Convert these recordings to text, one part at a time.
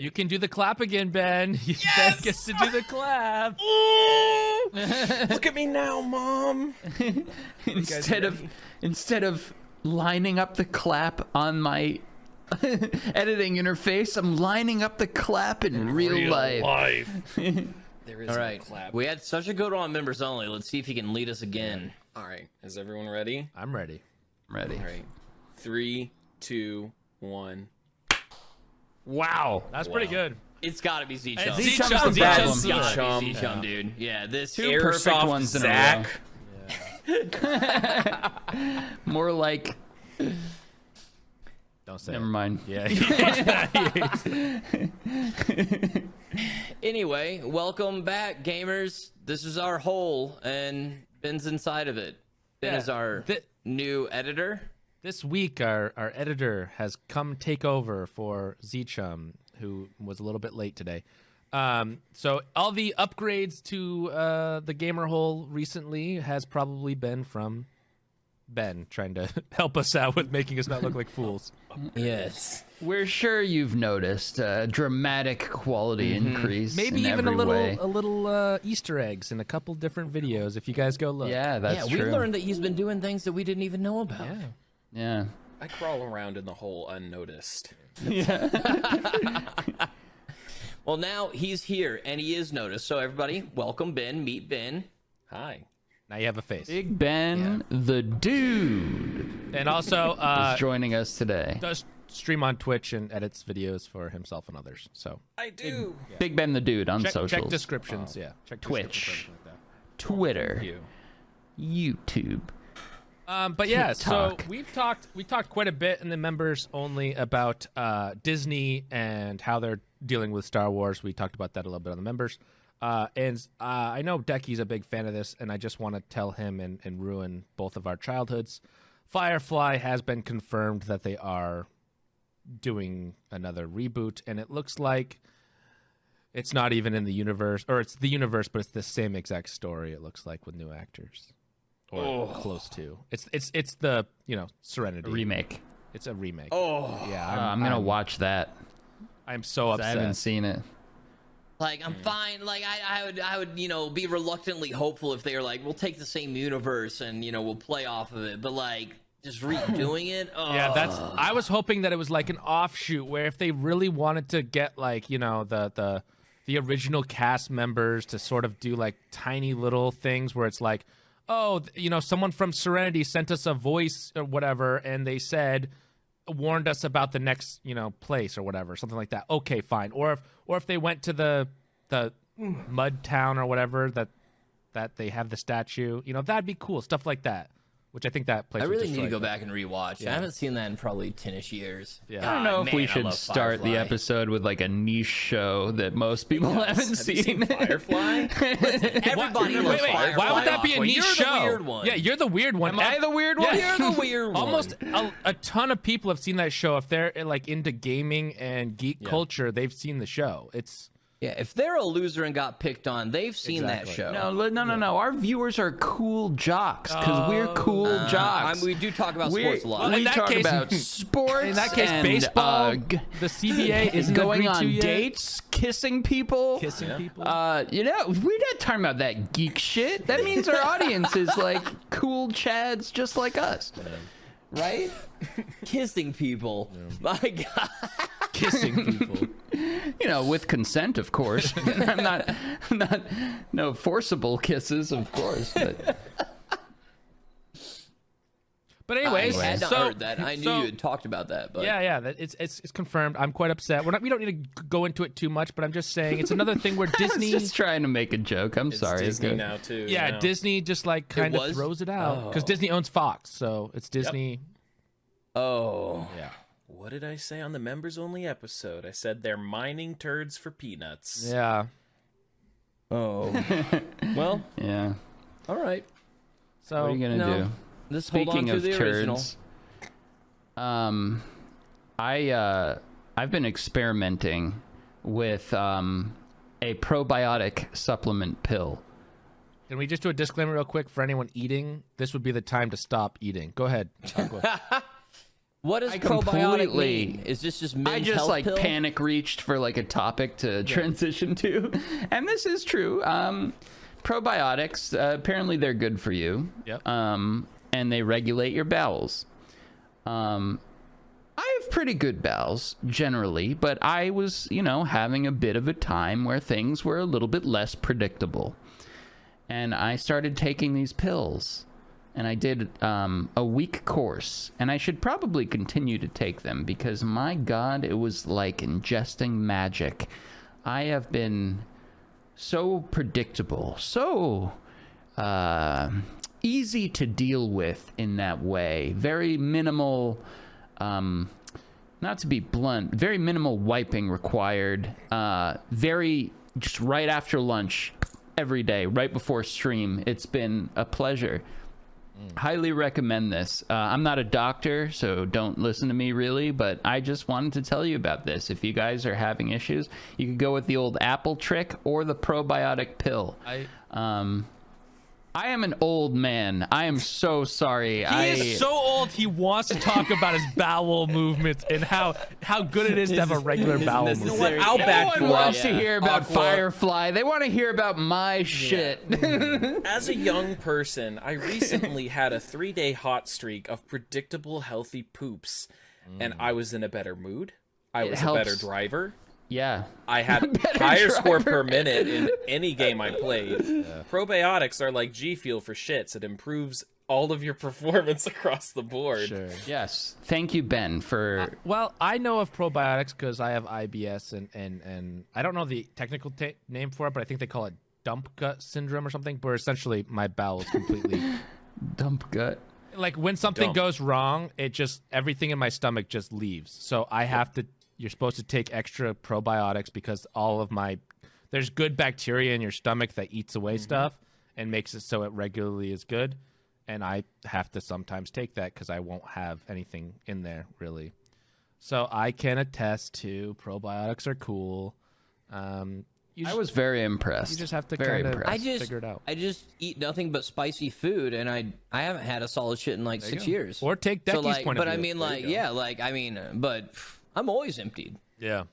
You can do the clap again, Ben. Yes! Ben gets to do the clap. Look at me now, Mom. Instead of lining up the clap on my editing interface, I'm lining up the clap in real life. There is All no right. clap. We had such a good one on members only. Let's see if he can lead us again. All right. Is everyone ready? I'm ready. Ready. All right. 3, 2, 1. Wow. That's pretty good. It's got to be Z-Chum. It's Z-Chum's Z-Chum. the bad Z-Chum's one. good. Z-Chum. Z-Chum, dude. Yeah, this Two perfect Airsoft ones in a Zach. More like. Don't say Never it. mind. Yeah. He hates that. He hates that. Anyway, welcome back, gamers. This is our hole, and Ben's inside of it. Ben Yeah. is our new editor. This week, our editor has come take over for Z-Chum, who was a little bit late today. So all the upgrades to the gamer hole recently has probably been from Ben trying to help us out with making us not look like fools. Yes. We're sure you've noticed a dramatic quality increase. Maybe in even every way. a little Easter eggs in a couple different videos if you guys go look. Yeah, that's yeah, true. we learned that he's been doing things that we didn't even know about. Yeah. Yeah. I crawl around in the hole unnoticed. Well, now he's here, and he is noticed. So everybody, welcome Ben. Meet Ben. Hi. Now you have a face. Big Ben, the dude, And also is joining us today. does stream on Twitch and edits videos for himself and others. So I do. Big Ben, the dude on check socials. descriptions. Yeah. Check Twitch. descriptions like that. Twitter, You. YouTube. But yeah, so TikTok. we talked quite a bit in the members only about Disney and how they're dealing with Star Wars. We talked about that a little bit on the members. And I know Decky's a big fan of this, and I just want to tell him and ruin both of our childhoods. Firefly has been confirmed that they are doing another reboot, and it looks like it's not even in the universe, or it's the universe, but it's the same exact story. It looks like with new actors. Or close to. It's the Serenity Remake. It's a remake. Oh. Yeah, I'm gonna watch that. I'm so 'cause I upset. haven't seen it. Like, I'm fine. Like, I would, be reluctantly hopeful if they were like, we'll take the same universe and, we'll play off of it. But, like, just redoing it? Oh. Yeah, I was hoping that it was like an offshoot where if they really wanted to get like, the original cast members to sort of do like tiny little things where it's like, oh, someone from Serenity sent us a voice or whatever, and they warned us about the next, place or whatever, something like that. Okay, fine. Or if they went to the mud town or whatever that they have the statue, that'd be cool. Stuff like that, which I think that place. I would really need to destroy go back and rewatch. Yeah. I haven't seen that in probably 10-ish years. Yeah. I don't know God, if we man, I should love start the Firefly. episode with like a niche show that most people haven't Have you seen seen. Firefly? Everybody Wait, loves wait, Firefly. why would that be a Well, niche you're show? The weird one. Yeah, you're the weird one. Am I the weird one? Yeah. You're the weird one. Almost a ton of people have seen that show. If they're like into gaming and geek culture, they've seen the show. It's Yeah, if they're a loser and got picked on, they've seen Exactly. that show. No. Our viewers are cool jocks because we're cool jocks. We do talk about We- sports a lot. in We that talk case- about sports. in that case, and, baseball. The CBA isn't going agreed to on yet. dates, kissing people. Kissing people. We're not talking about that geek shit. That means our audience is like cool chads just like us. Right? Kissing people. My God. Kissing people. With consent, of course. I'm not, no forcible kisses, of course. But anyways, I had not so heard that. I knew so- you had talked about that. But Yeah, it's confirmed. I'm quite upset. We don't need to go into it too much, but I'm just saying it's another thing where I was Disney. just trying to make a joke. I'm It's sorry. Disney Okay. now too. Yeah, Disney just like kind of was? throws it out because Oh. Disney owns Fox, so it's Disney. oh, Yeah. What did I say on the members only episode? I said they're mining turds for peanuts. Yeah. oh. Well, Yeah. all right. So What are you gonna no. do? Let's hold on Speaking to of the original. turds, I've been experimenting with a probiotic supplement pill. can we just do a disclaimer real quick for anyone eating? This would be the time to stop eating. Go ahead. Go ahead. What does I probiotic completely- mean? Is this just I men's just health like pill? panic reached for like a topic to transition to, and this is true. Probiotics, apparently they're good for you. Yep. And they regulate your bowels. I have pretty good bowels generally, but I was, having a bit of a time where things were a little bit less predictable, and I started taking these pills. And I did a week course, and I should probably continue to take them because, my God, it was like ingesting magic. I have been so predictable, so easy to deal with in that way. Very minimal, not to be blunt, very minimal wiping required. Very just right after lunch every day, right before stream. It's been a pleasure. Highly recommend this. I'm not a doctor, so don't listen to me really, but I just wanted to tell you about this. If you guys are having issues, you could go with the old apple trick or the probiotic pill. I am an old man. I am so sorry. He is so old. He wants to talk about his bowel movements and how good it is to have a regular bowel movement. What? Outback No one wants Fluff. to hear about Aqua. Firefly. They want to hear about my shit. As a young person, I recently had a 3-day hot streak of predictable, healthy poops, and I was in a better mood. I was a better helps. driver. Yeah. I had higher score per minute in any game I played. Probiotics are like G Fuel for shits. It improves all of your performance across the board. Sure. Yes. Thank you, Ben, for... Well, I know of probiotics because I have IBS, and I don't know the technical name for it, but I think they call it dump gut syndrome or something, where essentially my bowels completely... dump gut. Like when something Dump. goes wrong, it just, everything in my stomach just leaves. So I have to, you're supposed to take extra probiotics because there's good bacteria in your stomach that eats away stuff and makes it so it regularly is good. And I have to sometimes take that because I won't have anything in there really. So I can attest to probiotics are cool. I was very impressed. You just have to very kind of impressed. figure it out. I just eat nothing but spicy food, and I haven't had a solid shit in like 6 years. Or take so Decky's like, point of but I view. mean, like, but I'm always emptied. Yeah.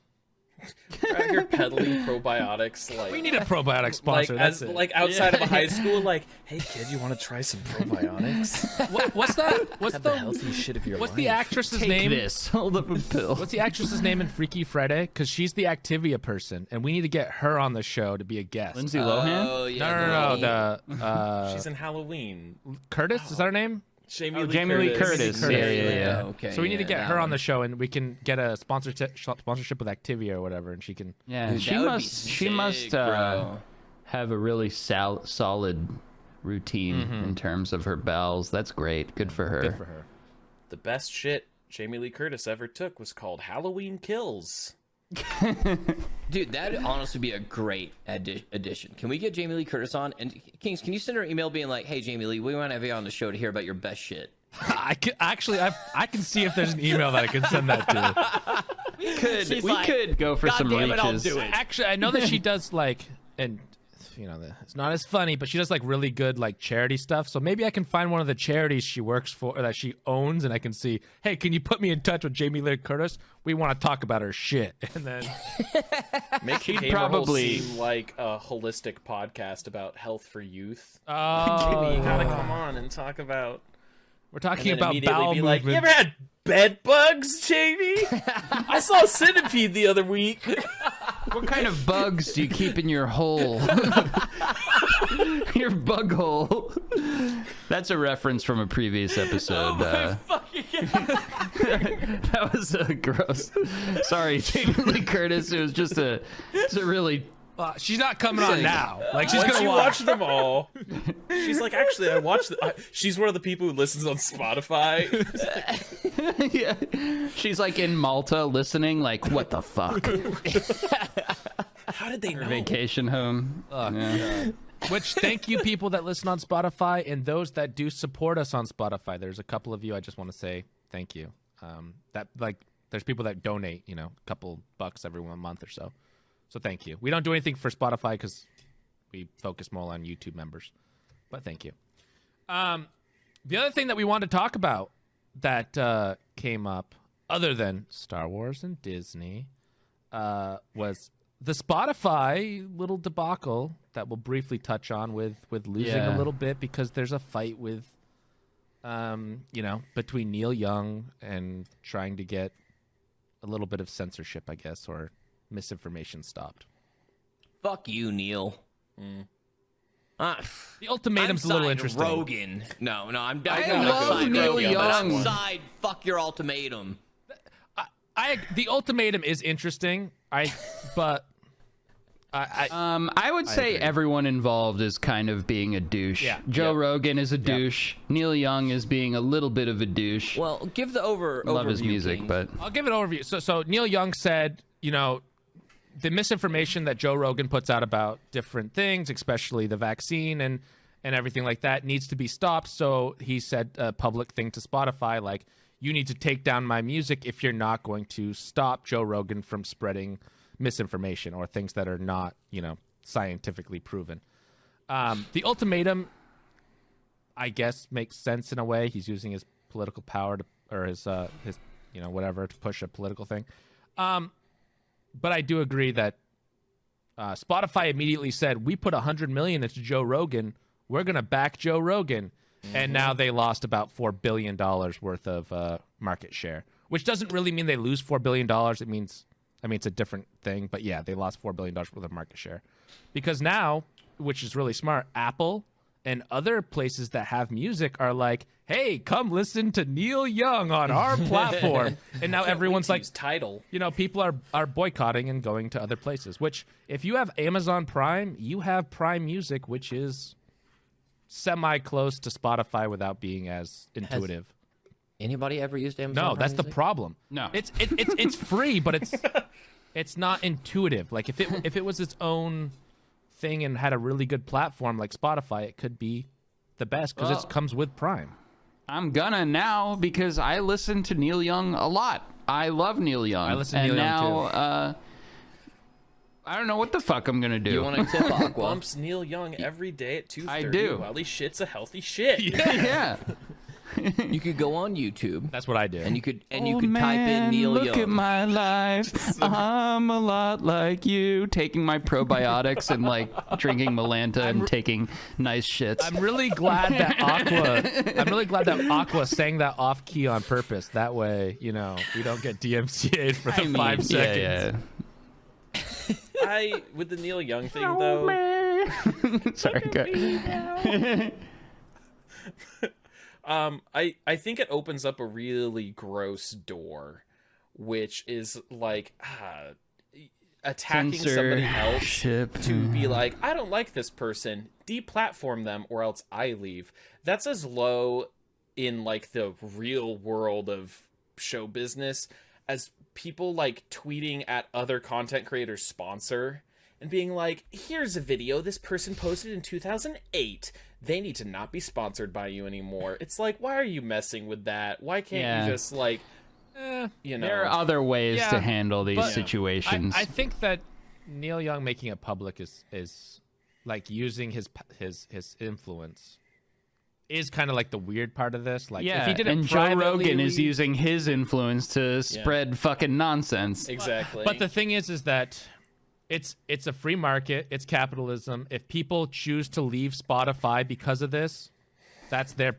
Out here peddling probiotics, like We need a probiotic sponsor. That's it. like outside of a high school, like, hey kid, you want to try some probiotics? What's that? What's Have the the healthiest shit of your What's life. the actress's Take name? this. Hold up a pill. What's the actress's name in Freaky Friday? Because she's the Activia person, and we need to get her on the show to be a guest. Lindsay Lohan? Oh yeah. No. The She's in Halloween. Curtis, is that her name? Jamie Jamie Lee Curtis. Yeah. Okay. So we need to yeah, get that her on one. the show, and we can get a sponsorship with Activia or whatever, and she can. Yeah, Dude, she that would be must. She sick, must bro. have a really solid routine in terms of her bowels. That's great. Good for her. Good for her. The best shit Jamie Lee Curtis ever took was called Halloween Kills. Dude, that'd honestly be a great addition. Can we get Jamie Lee Curtis on? And Kings, can you send her an email being like, "Hey, Jamie Lee, we want to have you on the show to hear about your best shit." I can see if there's an email that I can send that to. She's We like, could go for "God some damn it, I'll reaches. do it." Actually, I know that she does and it's not as funny, but she does like really good like charity stuff. So maybe I can find one of the charities she works for or that she owns, and I can see, hey, can you put me in touch with Jamie Lee Curtis? We want to talk about her shit, and then Make She'd Gamer probably- seem like a holistic podcast about health for youth. oh, You gotta come on and talk about. we're And talking then about immediately bowel be like, movement. you ever had bed bugs, Jamie? I saw a centipede the other week. What kind of bugs do you keep in your hole? Your bug hole. That's a reference from a previous episode. That was gross. Sorry, Jamie Lee Curtis. It was just it's a really. She's not coming on now. Like she's Once gonna you watch. watch them all, she's like, actually, I watched. She's one of the people who listens on Spotify. Yeah. She's like in Malta listening, like, what the fuck? How did they know? Vacation home. Yeah. Which thank you people that listen on Spotify and those that do support us on Spotify. There's a couple of you I just want to say thank you. There's people that donate, a couple bucks every 1 month or so. So thank you. We don't do anything for Spotify because we focus more on YouTube members. But thank you. The other thing that we wanted to talk about that came up, other than Star Wars and Disney, was the Spotify little debacle that we'll briefly touch on with losing Yeah. a little bit because there's a fight with, between Neil Young and trying to get a little bit of censorship, I guess, or misinformation stopped. Fuck you, Neil. The ultimatum's a little side interesting. Rogan. No, I'm I not love side Neil Rogan, but I'm Young. side fuck your ultimatum. The ultimatum is interesting. I would say agree. everyone involved is kind of being a douche. Yeah. Joe Yep. Rogan is a douche. Neil Young is being a little bit of a douche. Well, give the Love his overview, music, King. but I'll give an overview. So Neil Young said, the misinformation that Joe Rogan puts out about different things, especially the vaccine and everything like that, needs to be stopped. So he said a public thing to Spotify, like, you need to take down my music if you're not going to stop Joe Rogan from spreading misinformation or things that are not, scientifically proven. The ultimatum, I guess, makes sense in a way. He's using his political power or his whatever to push a political thing. But I do agree that Spotify immediately said, we put $100 million into Joe Rogan. We're going to back Joe Rogan. And now they lost about $4 billion worth of market share, which doesn't really mean they lose $4 billion. It means, it's a different thing. But yeah, they lost $4 billion worth of market share. Because now, which is really smart, Apple and other places that have music are like, hey, come listen to Neil Young on our platform. And now everyone's like, Tidal. people are boycotting and going to other places, which if you have Amazon Prime, you have Prime Music, which is semi-close to Spotify without being as intuitive. Anybody ever used Amazon? No, Prime that's the Music? problem. No. It's free, but it's not intuitive. Like if it was its own thing and had a really good platform like Spotify, it could be the best because Well, it comes with Prime. I'm gonna now because I listen to Neil Young a lot. I love Neil Young. I listen to Neil Young, now, I don't know what the fuck I'm gonna do. You want to tip Aqua? Bumps Neil Young every day at 2:30 I do. while he shits a healthy shit. Yeah. You could go on YouTube That's what I do. and you could type man, in Neil look Young. at my life. I'm a lot like you. Taking my probiotics and like drinking Malanta and taking nice shits. I'm really glad that Aqua sang that off key on purpose. That way, we don't get DMCA'd for the 5 seconds. Yeah. With the Neil Young thing though, Sorry, go ahead. I think it opens up a really gross door, which is like attacking somebody else Censorship. to be like, I don't like this person, deplatform them or else I leave. That's as low in like the real world of show business as people like tweeting at other content creators' sponsor and being like, here's a video this person posted in 2008. They need to not be sponsored by you anymore. It's like, why are you messing with that? Why can't you just like, There are other ways to handle these but situations. I think that Neil Young making it public is like using his influence is kind of like the weird part of this. Like, yeah, if he did it and Joe privately, Rogan is using his influence to spread fucking nonsense. exactly. But the thing is that it's a free market. It's capitalism. If people choose to leave Spotify because of this, that's their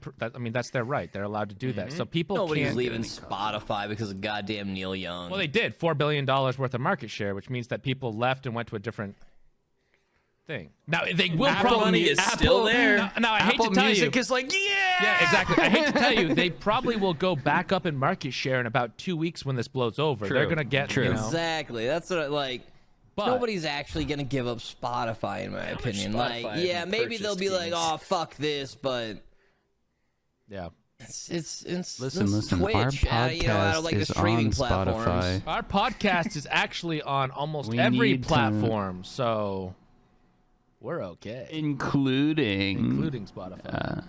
right. They're allowed to do that. So people Nobody's can't leaving Spotify because of goddamn Neil Young. Well, they did $4 billion worth of market share, which means that people left and went to a different thing. Now they will Apple probably money is still there. Now I hate Apple to tell Music you, is like, yeah, exactly. I hate to tell you, they probably will go back up in market share in about 2 weeks when this blows over. True. They're gonna get True. Exactly. That's what I like. But Nobody's actually gonna give up Spotify, in my opinion. Spotify Like, have yeah, you maybe they'll be purchased, like, Kings? "Oh, fuck this," but yeah, it's Listen, Twitch. our Out of, like, podcast the is streaming on platforms. Spotify. our podcast is actually on almost We every need to- platform, so we're okay, including Spotify.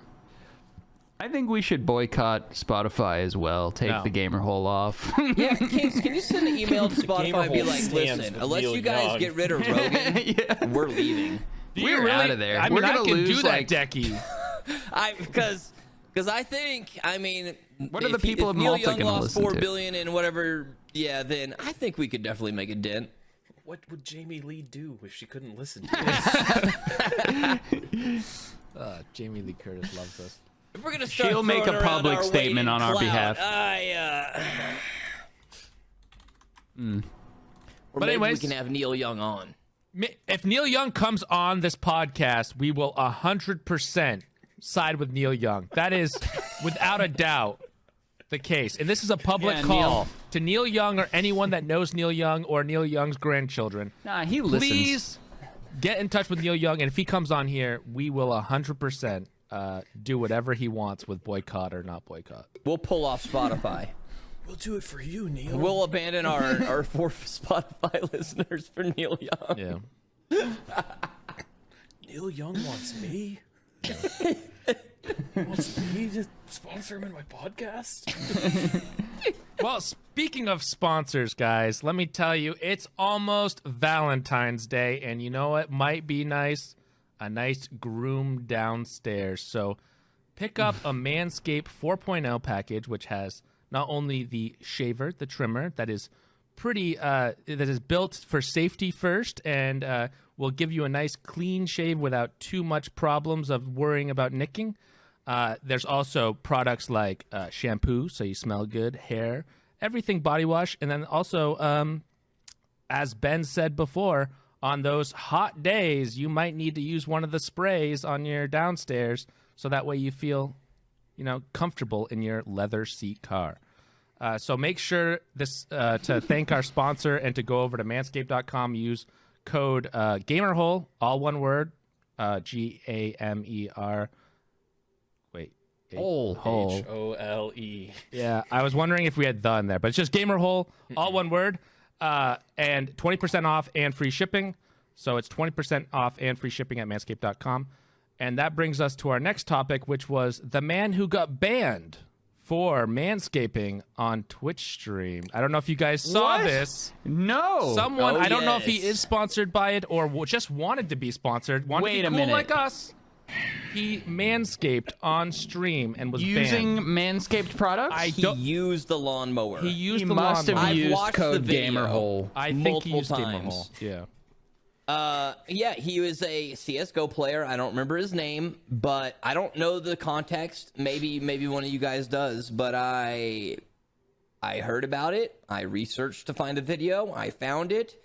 I think we should boycott Spotify as well. Take No. the gamer hole off. Yeah, Kings, can you send an email to Spotify and be Gamer like, stands "Listen, with unless Neil you guys Young." get rid of Rogan, Yeah. we're leaving." Do you We're really? outta there. I mean, We're I gonna can lose, do that, like- Decky. Because I think, I mean, What are the if people of Neil Malta Young going to lost listen 4 to? billion and whatever, yeah, then I think we could definitely make a dent. What would Jamie Lee do if she couldn't listen to this? Jamie Lee Curtis loves us. If we're gonna start She'll make a throwing around public our statement weighted on our clout, behalf. Or But maybe anyways- we can have Neil Young on. If Neil Young comes on this podcast, we will 100% side with Neil Young. That is, without a doubt, the case. And this is a public Yeah, call Neil. to Neil Young or anyone that knows Neil Young or Neil Young's grandchildren. Nah, he listens. Please get in touch with Neil Young, and if he comes on here, we will 100% do whatever he wants with boycott or not boycott. We'll pull off Spotify. We'll do it for you, Neil. We'll abandon our 4 Spotify listeners for Neil Young. Yeah. Neil Young wants me. Wants me to sponsor him in my podcast. Well, speaking of sponsors, guys, let me tell you, it's almost Valentine's Day, and you know what might be nice? A nice groom downstairs. So pick up a Manscaped 4.0 package, which has not only the shaver, the trimmer, that is pretty, that is built for safety first, and will give you a nice clean shave without too much problems of worrying about nicking. There's also products like shampoo, so you smell good, hair, everything body wash, and then also, as Ben said before, on those hot days, you might need to use one of the sprays on your downstairs, so that way you feel, comfortable in your leather seat car. So make sure to thank our sponsor and to go over to manscaped.com, use code GAMERHOLE, all one word, GAMER. Wait. Hole. HOLE. Yeah, I was wondering if we had the in there, but it's just GAMERHOLE, all one word, and 20% off and free shipping. So it's 20% off and free shipping at manscaped.com. And that brings us to our next topic, which was the man who got banned for manscaping on Twitch stream. I don't know if you guys saw What? this. No. Someone, Oh, I don't know if he yes. is sponsored by it or just wanted to be sponsored. Wanted Wait to a be cool minute. like us. He manscaped on stream and was Using banned. Manscaped products? He used the lawnmower. He used He the must have lawnmower. I've used watched code the video. GAMERHOLE. I think he multiple used times. GAMERHOLE. Yeah. Yeah, he was a CS:GO player. I don't remember his name, but I don't know the context. Maybe one of you guys does, but I heard about it. I researched to find a video. I found it,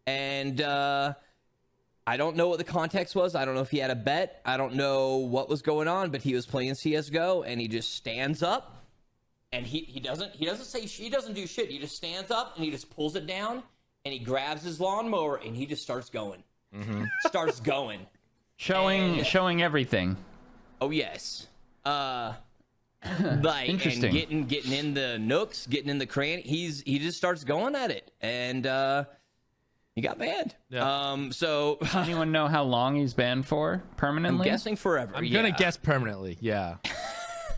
and I don't know what the context was. I don't know if he had a bet. I don't know what was going on, but he was playing CS:GO, and he just stands up, and he doesn't do shit. He just stands up and he just pulls it down. And he grabs his lawnmower and he just starts going. Starts going. Showing everything. Oh yes. Like Interesting. and getting in the nooks, getting in the cranny. He just starts going at it, and he got banned. Yeah. So Anyone know how long he's banned for I'm permanently? guessing forever. I'm yeah. gonna guess permanently. Yeah.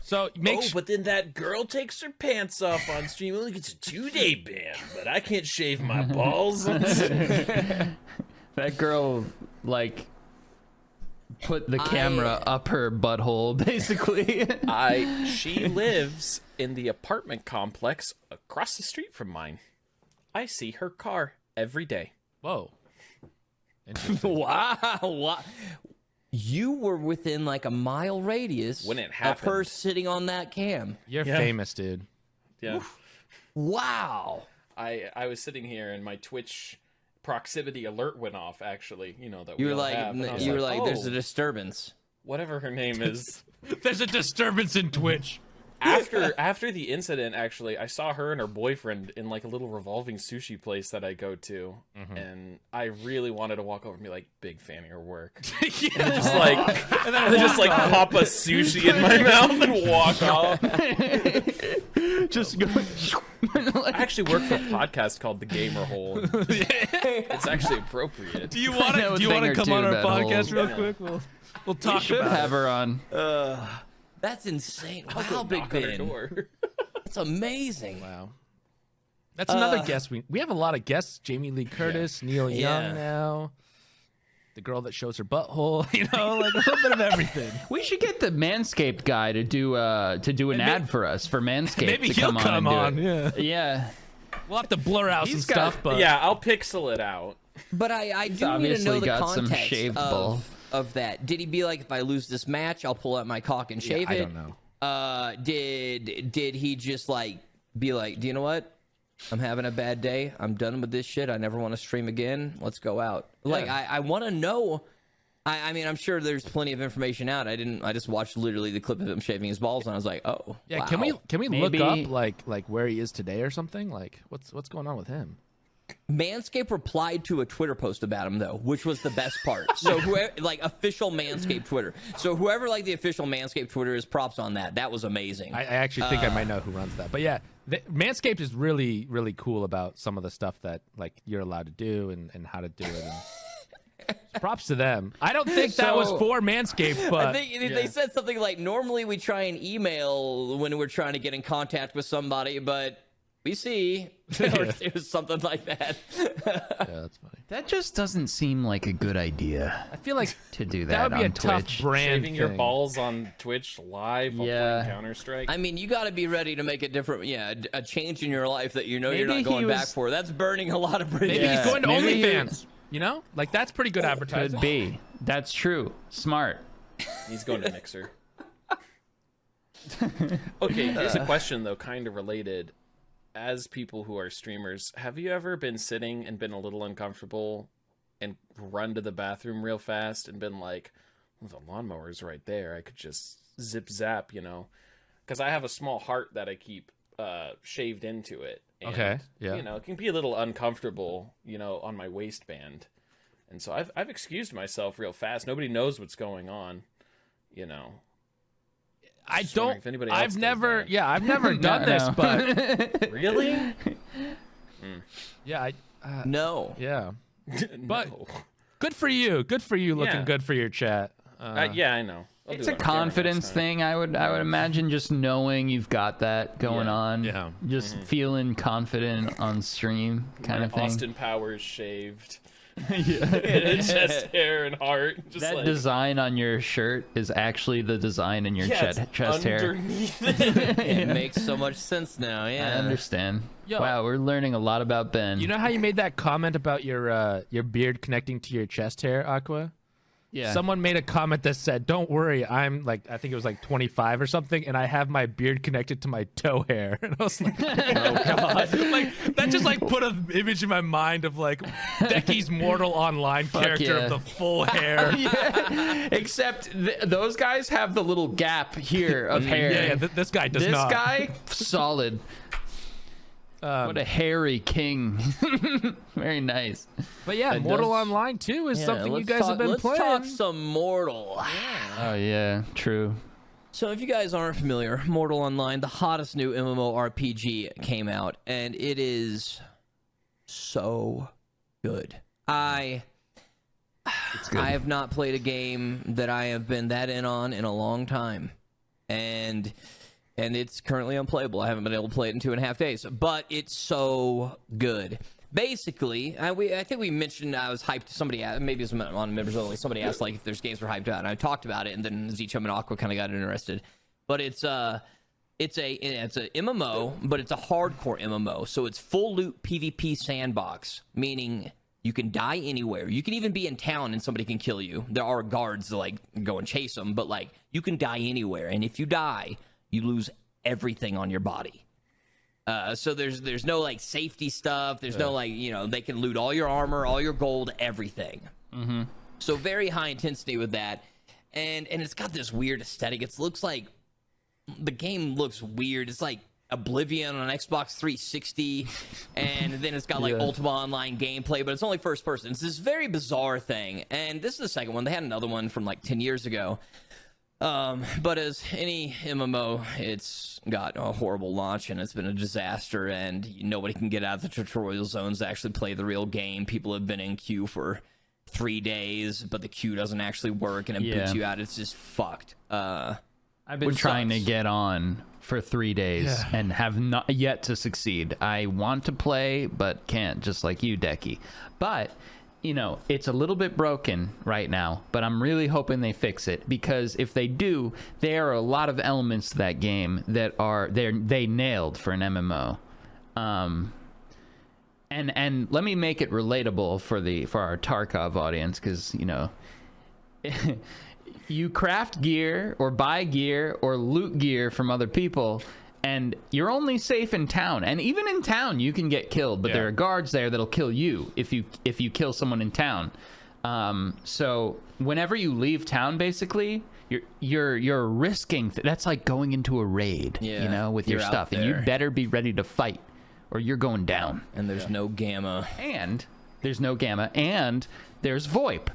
So make sure. But then that girl takes her pants off on stream. Only gets a 2-day ban, but I can't shave my balls. That girl, put the camera up her butthole, basically. She lives in the apartment complex across the street from mine. I see her car every day. Whoa. Interesting. Wow. You were within like a mile radius When it of happened. her sitting on that cam. You're Yeah. famous, dude. Yeah. Wow. I was sitting here and my Twitch proximity alert went off. Actually, that You we were all like, have. And I was there's a "Oh, disturbance. whatever her name is." There's a disturbance in Twitch. After the incident, actually, I saw her and her boyfriend in like a little revolving sushi place that I go to, and I really wanted to walk over and be like, "Big fan of your work." Yeah. Just like, and then just like pop a sushi in my mouth and walk off. Just go. I actually work for a podcast called The Gamer Hole. It's actually appropriate. Do you want I know a to thing or come two on our about podcast holes. real quick? We'll talk Should about have her on. That's insane. I'll go Wow, Big knock on her Ben. door. That's amazing. it. Wow. That's another guest. We have a lot of guests. Jamie Lee Curtis, Neil Yeah. Young now. the girl that shows her butthole, you know, like a little bit of everything. We should get the Manscaped guy to do an ad for us for Manscaped. Maybe to he'll come on. come and on. do it. Yeah. We'll have to blur out He's some got- stuff, but Yeah, I'll pixel it out. But I do need to obviously know the got some context shaved ball. of that. Did he be like, if I lose this match, I'll pull out my cock and shave I it? don't know. Did he just like be like, do you know what? I'm having a bad day. I'm done with this shit. I never want to stream again. Let's go out. Like I want to know. I mean, I'm sure there's plenty of information out. I just watched literally the clip of him shaving his balls, and I was like, oh, Yeah, wow. can we Maybe- look up like where he is today or something? Like what's going on with him? Manscaped replied to a Twitter post about him though, which was the best part. So whoever, like official Manscaped Twitter. So whoever like the official Manscaped Twitter is, props on that. That was amazing. I actually think I might know who runs that. But yeah, Manscaped is really, really cool about some of the stuff that like you're allowed to do and how to do it. And props to them. I don't think that was So- for Manscaped, but I think they said something like, normally we try and email when we're trying to get in contact with somebody, but we see. Or it was something like that. yeah, that's funny. That just doesn't seem like a good idea I feel like to do that, that would be on a tough Twitch. brand Shaving your thing. balls on Twitch live while Yeah. playing Counter-Strike. I mean, you got to be ready to make a different, a change in your life that you know you're Maybe not going he back was- for. That's burning a lot of bridges. Maybe Yeah, he's going to maybe he- OnlyFans. You know, like that's pretty good advertising. Could be. That's true. Smart. He's going to Mixer. Okay, here's a question though, kind of related. As people who are streamers, have you ever been sitting and been a little uncomfortable and run to the bathroom real fast and been like, well, the lawnmower's right there. I could just zip zap, you know? Because I have a small heart that I keep shaved into it. And, Okay, yeah. You know, it can be a little uncomfortable, you know, on my waistband. And so I've excused myself real fast. Nobody knows what's going on, you know. I Just wondering don't. if anybody else I've does never. that. Yeah, I've never done this, no. but Really? yeah, No. yeah. But- No. Good for you. Good for you. Looking Yeah. good for your chat. Yeah, I know. I'll It's do a it on camera next confidence time. thing. I would imagine just knowing you've got that going Yeah. on. Yeah. Just feeling confident on stream kind of thing. Austin Powers shaved. And chest hair and heart. Just That like, design on your shirt is actually the design in your yeah, it's chest hair. underneath it. It makes so much sense now. I Yeah. understand. Yo. Wow, we're learning a lot about Ben. You know how you made that comment about your beard connecting to your chest hair, Aqua? yeah. Someone made a comment that said, "Don't worry, I'm like I think it was like 25 or something, and I have my beard connected to my toe hair." And I was like, "Oh god!" Like that just like put an image in my mind of like Decky's Mortal Online character yeah. of the full hair. Yeah. Except those guys have the little gap here of hair. Yeah, this guy does this not. guy, solid. What a hairy king. Very nice. But yeah, It Mortal does- Online 2 is something you let's guys have been let's playing. talk some Mortal. Oh, yeah, true. So if you guys aren't familiar, Mortal Online, the hottest new MMORPG, came out, and it is so good. I have not played a game that I have been that in on in a long time, and it's currently unplayable. I haven't been able to play it in 2.5 days, but it's so good. Basically, I think we mentioned I was hyped. Somebody asked, maybe it was on members only. Somebody asked like if there's games we're hyped about, and I talked about it, and then Zchum and Aqua kind of got interested. But it's a MMO, but it's a hardcore MMO. So it's full loot PvP sandbox, meaning you can die anywhere. You can even be in town and somebody can kill you. There are guards that like go and chase them, but like you can die anywhere, and if you die, you lose everything on your body. So there's no like safety stuff. There's no like, you know, they can loot all your armor, all your gold, everything. Mm-hmm. So very high intensity with that, and it's got this weird aesthetic. It looks like the game looks weird. It's like Oblivion on Xbox 360, and then it's got like Ultima Online gameplay, but it's only first person. It's this very bizarre thing, and this is the second one. They had another one from like 10 years ago. But as any MMO, it's got a horrible launch and it's been a disaster, and nobody can get out of the tutorial zones to actually play the real game. People have been in queue for 3 days, but the queue doesn't actually work and it boots you out. It's just fucked. I've been Which trying to sucks. get on for 3 days and have not yet to succeed. I want to play, but can't, just like you, Decky. But you know, it's a little bit broken right now, but I'm really hoping they fix it, because if they do, there are a lot of elements to that game that they nailed for an MMO. And let me make it relatable for our Tarkov audience, because, you know, you craft gear or buy gear or loot gear from other people, and you're only safe in town. And even in town, you can get killed, but there are guards there that'll kill you if you kill someone in town. So whenever you leave town, basically, you're risking. That's like going into a raid, you know, with your stuff, and you better be ready to fight, or you're going down. And there's no gamma. And there's VoIP.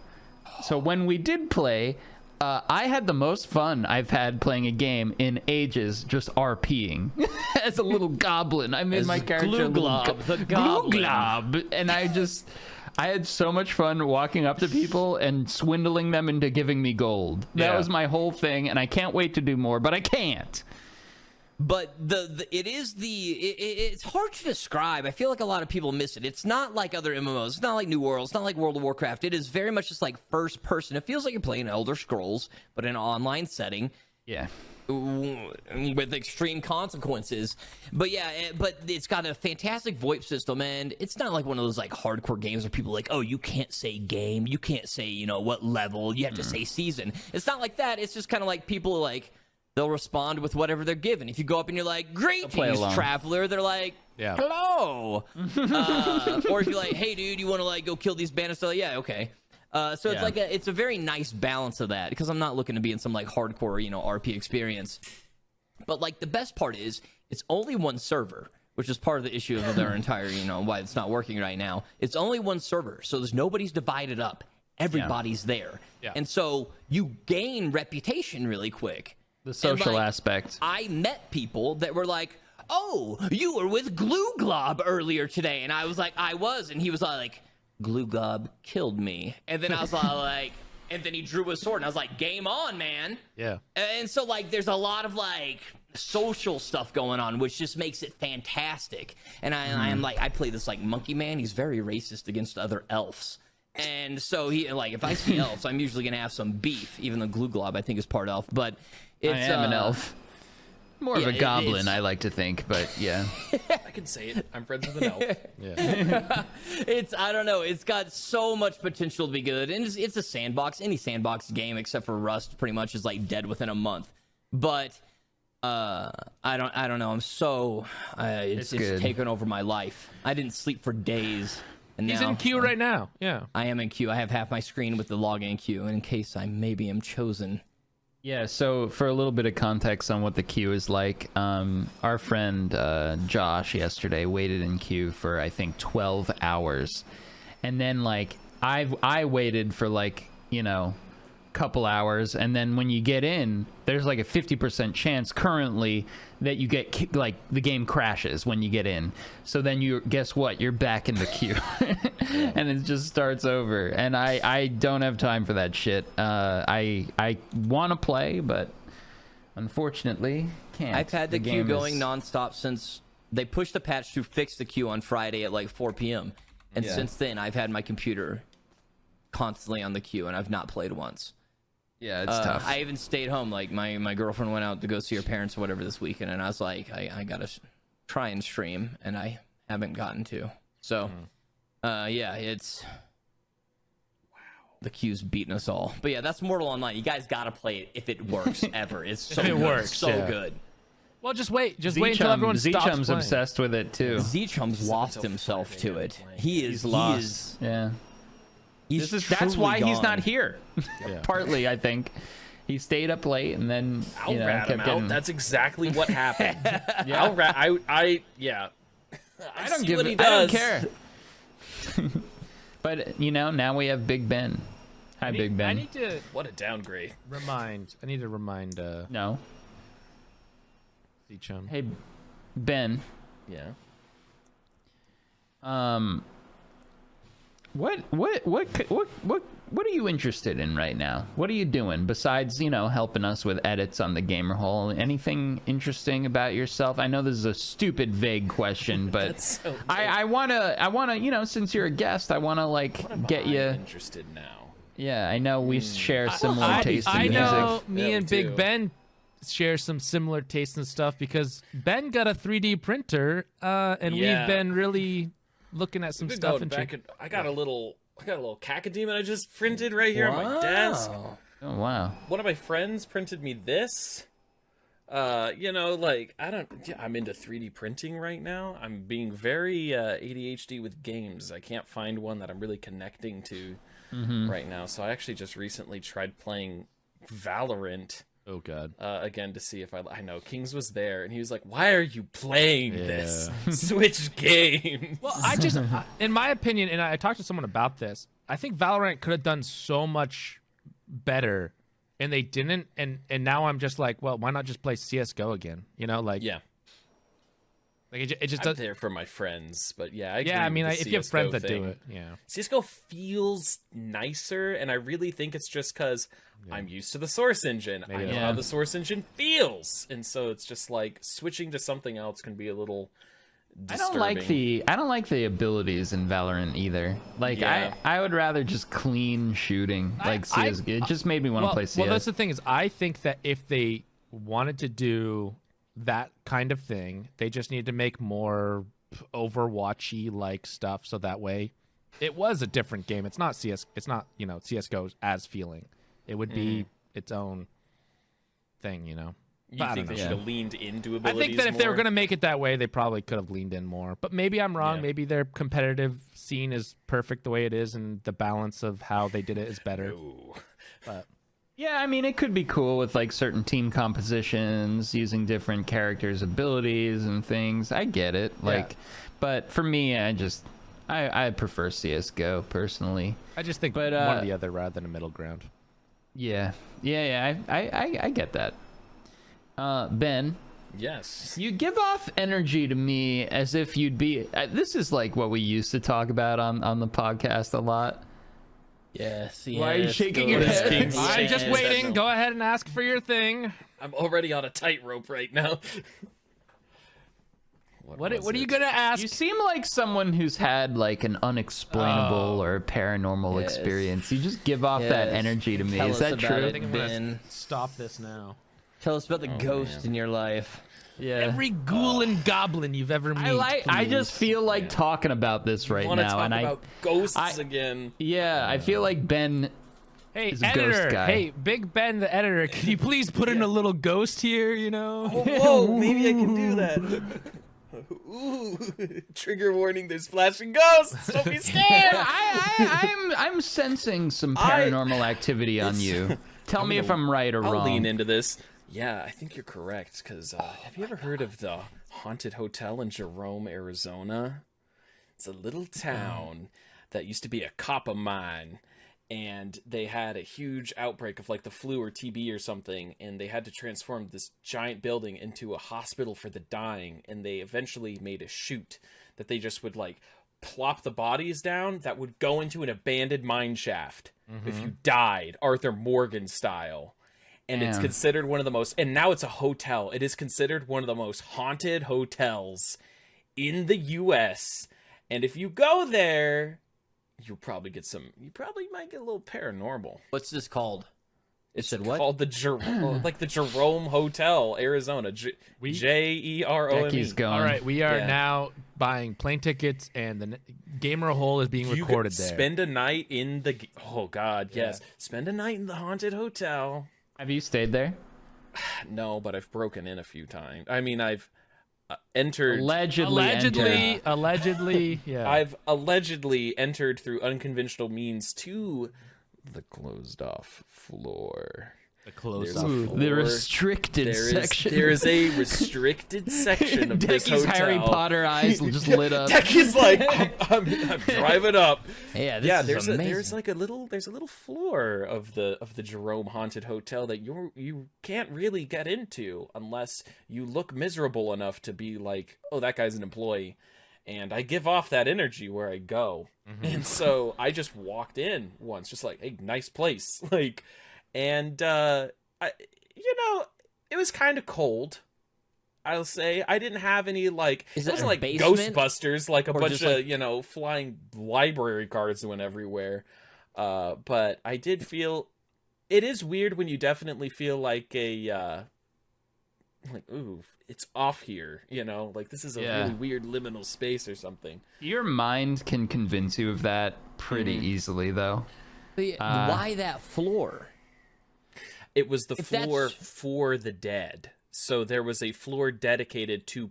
So when we did play, I had the most fun I've had playing a game in ages, just RPing as a little goblin. I made my character Gluglob, the goblin. Gluglob, and I had so much fun walking up to people and swindling them into giving me gold. That was my whole thing, and I can't wait to do more, but I can't. But it's hard to describe. I feel like a lot of people miss it. It's not like other MMOs. It's not like New World. It's not like World of Warcraft. It is very much just like first person. It feels like you're playing Elder Scrolls, but in an online setting. Yeah. With extreme consequences. But yeah, but it's got a fantastic VoIP system, and it's not like one of those like hardcore games where people are like, oh, you can't say game, you can't say, you know, what level, you have to say season. It's not like that. It's just kind of like people like, they'll respond with whatever they're given. If you go up and you're like, greetings, traveler, they're like, hello. Or if you're like, hey, dude, you want to like go kill these bandits? They're like, yeah, okay. So it's like it's a very nice balance of that, because I'm not looking to be in some like hardcore, you know, RP experience. But like the best part is it's only one server, which is part of the issue of their entire, you know, why it's not working right now. It's only one server, so nobody's divided up. Everybody's there. Yeah. And so you gain reputation really quick. The social aspect. I met people that were like, oh, you were with Gluglob earlier today. And I was like, I was. And he was like, Gluglob killed me. And then I was like, and then he drew his sword. And I was like, game on, man. Yeah. And so, like, there's a lot of, like, social stuff going on, which just makes it fantastic. And I am like, I play this, like, monkey man. He's very racist against other elves. And so, if I see elves, I'm usually going to have some beef, even though Gluglob, I think, is part elf. But I am an elf. More of a goblin, I like to think, but yeah. I can say it. I'm friends with an elf. I don't know. It's got so much potential to be good, and it's a sandbox. Any sandbox game except for Rust pretty much is like dead within a month. But I don't know. I'm so it's taken over my life. I didn't sleep for days. And he's in queue right now. Yeah, I am in queue. I have half my screen with the login queue in case I maybe am chosen. Yeah, so for a little bit of context on what the queue is like, our friend Josh yesterday waited in queue for, I think, 12 hours. And then, like, I waited for, like, you know, couple hours, and then when you get in, there's like a 50% chance currently that you get like the game crashes when you get in. So then guess what? You're back in the queue, and it just starts over. And I don't have time for that shit. I want to play, but unfortunately can't. I've had the queue going nonstop since they pushed the patch to fix the queue on Friday at like 4 p.m. And since then, I've had my computer constantly on the queue, and I've not played once. Yeah, it's tough. I even stayed home. Like, my girlfriend went out to go see her parents or whatever this weekend, and I was like, I gotta try and stream, and I haven't gotten to. So, it's... Wow. The queue's beating us all. But yeah, that's Mortal Online. You guys gotta play it if it works ever. It's so good. Works, so good. Well, just wait. Just wait until everyone stops Z-Chum's obsessed with it, too. Z-Chum's lost himself to it. He's lost. Yeah. That's why gone. He's not here. Partly, I think. He stayed up late and then I'll rat him out. That's exactly what happened. Yeah. I'll rat. I don't care. But now we have Big Ben. Hi, Big Ben. I need to. What a downgrade. I need to remind. No. Z-Chum. Hey, Ben. Yeah. What what are you interested in right now? What are you doing besides, helping us with edits on the Gamer Hole? Anything interesting about yourself? I know this is a stupid, vague question, but That's so I wanna, since you're a guest, I wanna get you. interested now. Yeah, I know we share similar tastes in I music. know me Yeah, and we Big do. Ben share some similar tastes and stuff because Ben got a 3D printer, and Yeah. we've been really looking at some Been stuff going and back. I got a little Cacodemon I just printed right here on my desk. Wow. Oh wow. One of my friends printed me this. I'm into 3D printing right now. I'm being very ADHD with games. I can't find one that I'm really connecting to right now. So I actually just recently tried playing Valorant Oh god. again to see if I know Kings was there, and he was like, "Why are you playing this? Switch games." Well, in my opinion, and I talked to someone about this, I think Valorant could have done so much better, and they didn't. And now I'm just like, well, why not just play CS:GO again? Yeah, like it just I'm does. there for my friends, but yeah, I Yeah, I agree mean, with the if you have CS:GO friends that thing. do it, yeah. CS:GO feels nicer, and I really think it's just because I'm used to the Source engine. I know Yeah. how the Source engine feels, and so it's just like switching to something else can be a little I disturbing. don't like the abilities in Valorant either. Like Yeah. I would rather just clean shooting like CS. It just made me want to play CS. Well, that's the thing is, I think that if they wanted to do that kind of thing, they just need to make more Overwatchy like stuff, so that way it was a different game. It's not CS. It's not CS:GO as feeling. It would be its own thing, You But I think don't they know. should have leaned into I abilities think that if they were more? going to make it that way, they probably could have leaned in more. But maybe I'm wrong. Yeah. Maybe their competitive scene is perfect the way it is, and the balance of how they did it is better. Ooh. But Yeah, I mean, it could be cool with like certain team compositions, using different characters' abilities and things. I get it. Like, but for me, I prefer CS:GO personally. I just think But, one or the other rather than a middle ground. Yeah. I get that. Ben, Yes. you give off energy to me as if you'd be. This is like what we used to talk about on the podcast a lot. Yes. Why are you shaking your What is head? King's I'm shaking just his head waiting. no. Go ahead and ask for your thing. I'm already on a tightrope right now. What are you gonna ask? You seem like someone who's had like an unexplainable or paranormal Yes. experience. You just give off that Yes. energy to me. Tell Is us that about true? it. I think I'm gonna Ben. stop this now. Tell us about the ghost in your life. Yeah. Every ghoul and goblin you've ever met. I just feel like talking about this right Want to now, talk and about ghosts I- again? I feel like Ben. Hey, He's a ghost editor. guy. Hey, Big Ben, the editor. Can you please put in a little ghost here? Whoa, maybe I can do that. Ooh, trigger warning, there's flashing ghosts. Don't be scared. I'm sensing some paranormal activity on you. Tell me if I'm right or I'll wrong. lean into this. Yeah, I think you're correct. Because have you ever heard of the haunted hotel in Jerome, Arizona? It's a little town that used to be a copper mine, and they had a huge outbreak of like the flu or TB or something, and they had to transform this giant building into a hospital for the dying, and they eventually made a chute that they just would like plop the bodies down that would go into an abandoned mine shaft if you died, Arthur Morgan style. And it's Damn. considered one of the most, and now it's a hotel. It is considered one of the most haunted hotels in the U.S. And if you go there, you probably might get a little paranormal. What's this called? It's said what? called the Jerome Hotel, Arizona. Jerome. Becky's going. All right, we are Yeah. now buying plane tickets, and the Gamer Hole is being You recorded could there. spend a night in the. Oh God, yes. Spend a night in the haunted hotel. Have you stayed there? No, but I've broken in a few times. I mean, I've entered. Allegedly, yeah. I've allegedly entered through unconventional means to the closed off floor. the closed There's off. a Ooh, floor. the restricted section. There is a restricted section of this Decky's hotel. Harry Potter eyes just lit up. Decky's like, I'm driving up. Yeah, this Yeah, is there's amazing. a little floor of the Jerome haunted hotel that you can't really get into unless you look miserable enough to be like, oh, that guy's an employee. and I give off that energy where I go. And so I just walked in once, just like, hey, nice place. Like, and, it was kind of cold. I'll say I didn't have any like Is it it wasn't a like basement? Ghostbusters, like a Or bunch just, of like- flying library cards went everywhere. But I did feel it is weird when you definitely feel like like ooh, it's off here. Like this is a Yeah. really weird liminal space or something. Your mind can convince you of that pretty easily, though. Why that floor? It was the If floor that's- for the dead. So there was a floor dedicated to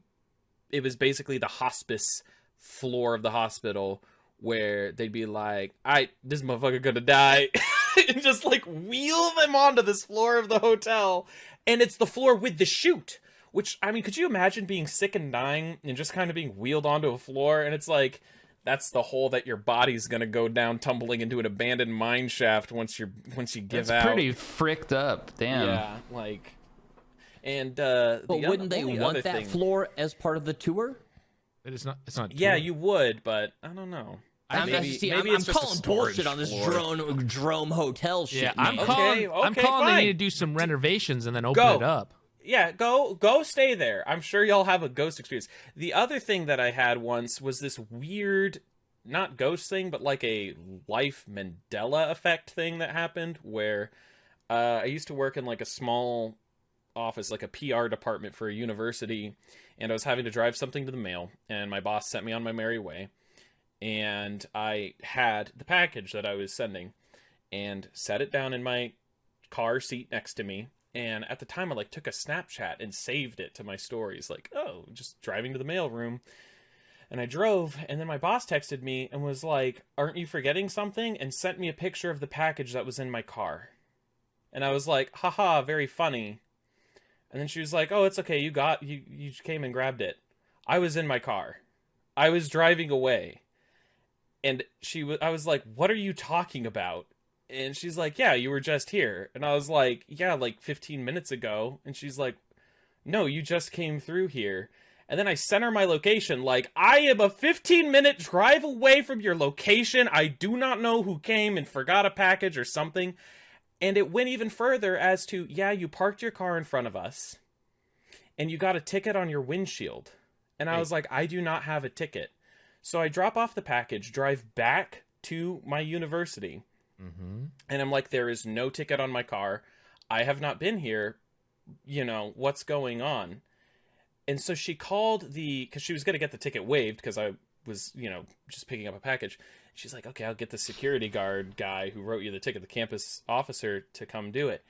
it was basically the hospice floor of the hospital where they'd be like, all right, this motherfucker gonna die. And just like wheel them onto this floor of the hotel. And it's the floor with the chute. Which, I mean, could you imagine being sick and dying and just kind of being wheeled onto a floor? And it's like, that's the hole that your body's gonna go down tumbling into an abandoned mine shaft once you give That's out. pretty fricked up. Damn. Yeah, like, and But wouldn't they only want other that thing- floor as part of the tour? It's not. It's not. Yeah, true. you would, but I don't know. I'm Maybe- just, see, maybe I'm it's just a calling storage bullshit on this floor. drone hotel shit. Yeah, I'm man. calling. I'm okay, calling. They fine. need to do some renovations and then open Go. it up. Yeah, go stay there. I'm sure y'all have a ghost experience. The other thing that I had once was this weird, not ghost thing, but like a life Mandela effect thing that happened where I used to work in like a small office, like a PR department for a university, and I was having to drive something to the mail, and my boss sent me on my merry way, and I had the package that I was sending and set it down in my car seat next to me. And at the time, I like took a Snapchat and saved it to my stories, like, oh, just driving to the mailroom. And I drove, and then my boss texted me and was like, aren't you forgetting something? And sent me a picture of the package that was in my car. And I was like, haha, very funny. And then she was like, oh, it's okay, you came and grabbed it. I was in my car. I was driving away. And I was like, what are you talking about? And she's like, yeah, you were just here. And I was like, yeah, like 15 minutes ago. And she's like, no, you just came through here. And then I sent her my location, like, I am a 15-minute drive away from your location. I do not know who came and forgot a package or something. And it went even further as to, yeah, you parked your car in front of us. And you got a ticket on your windshield. And I was like, I do not have a ticket. So I drop off the package, drive back to my university. And I'm like, there is no ticket on my car. I have not been here. What's going on? And so she called because she was going to get the ticket waived because I was, just picking up a package. She's like, okay, I'll get the security guard guy who wrote you the ticket, the campus officer, to come do it.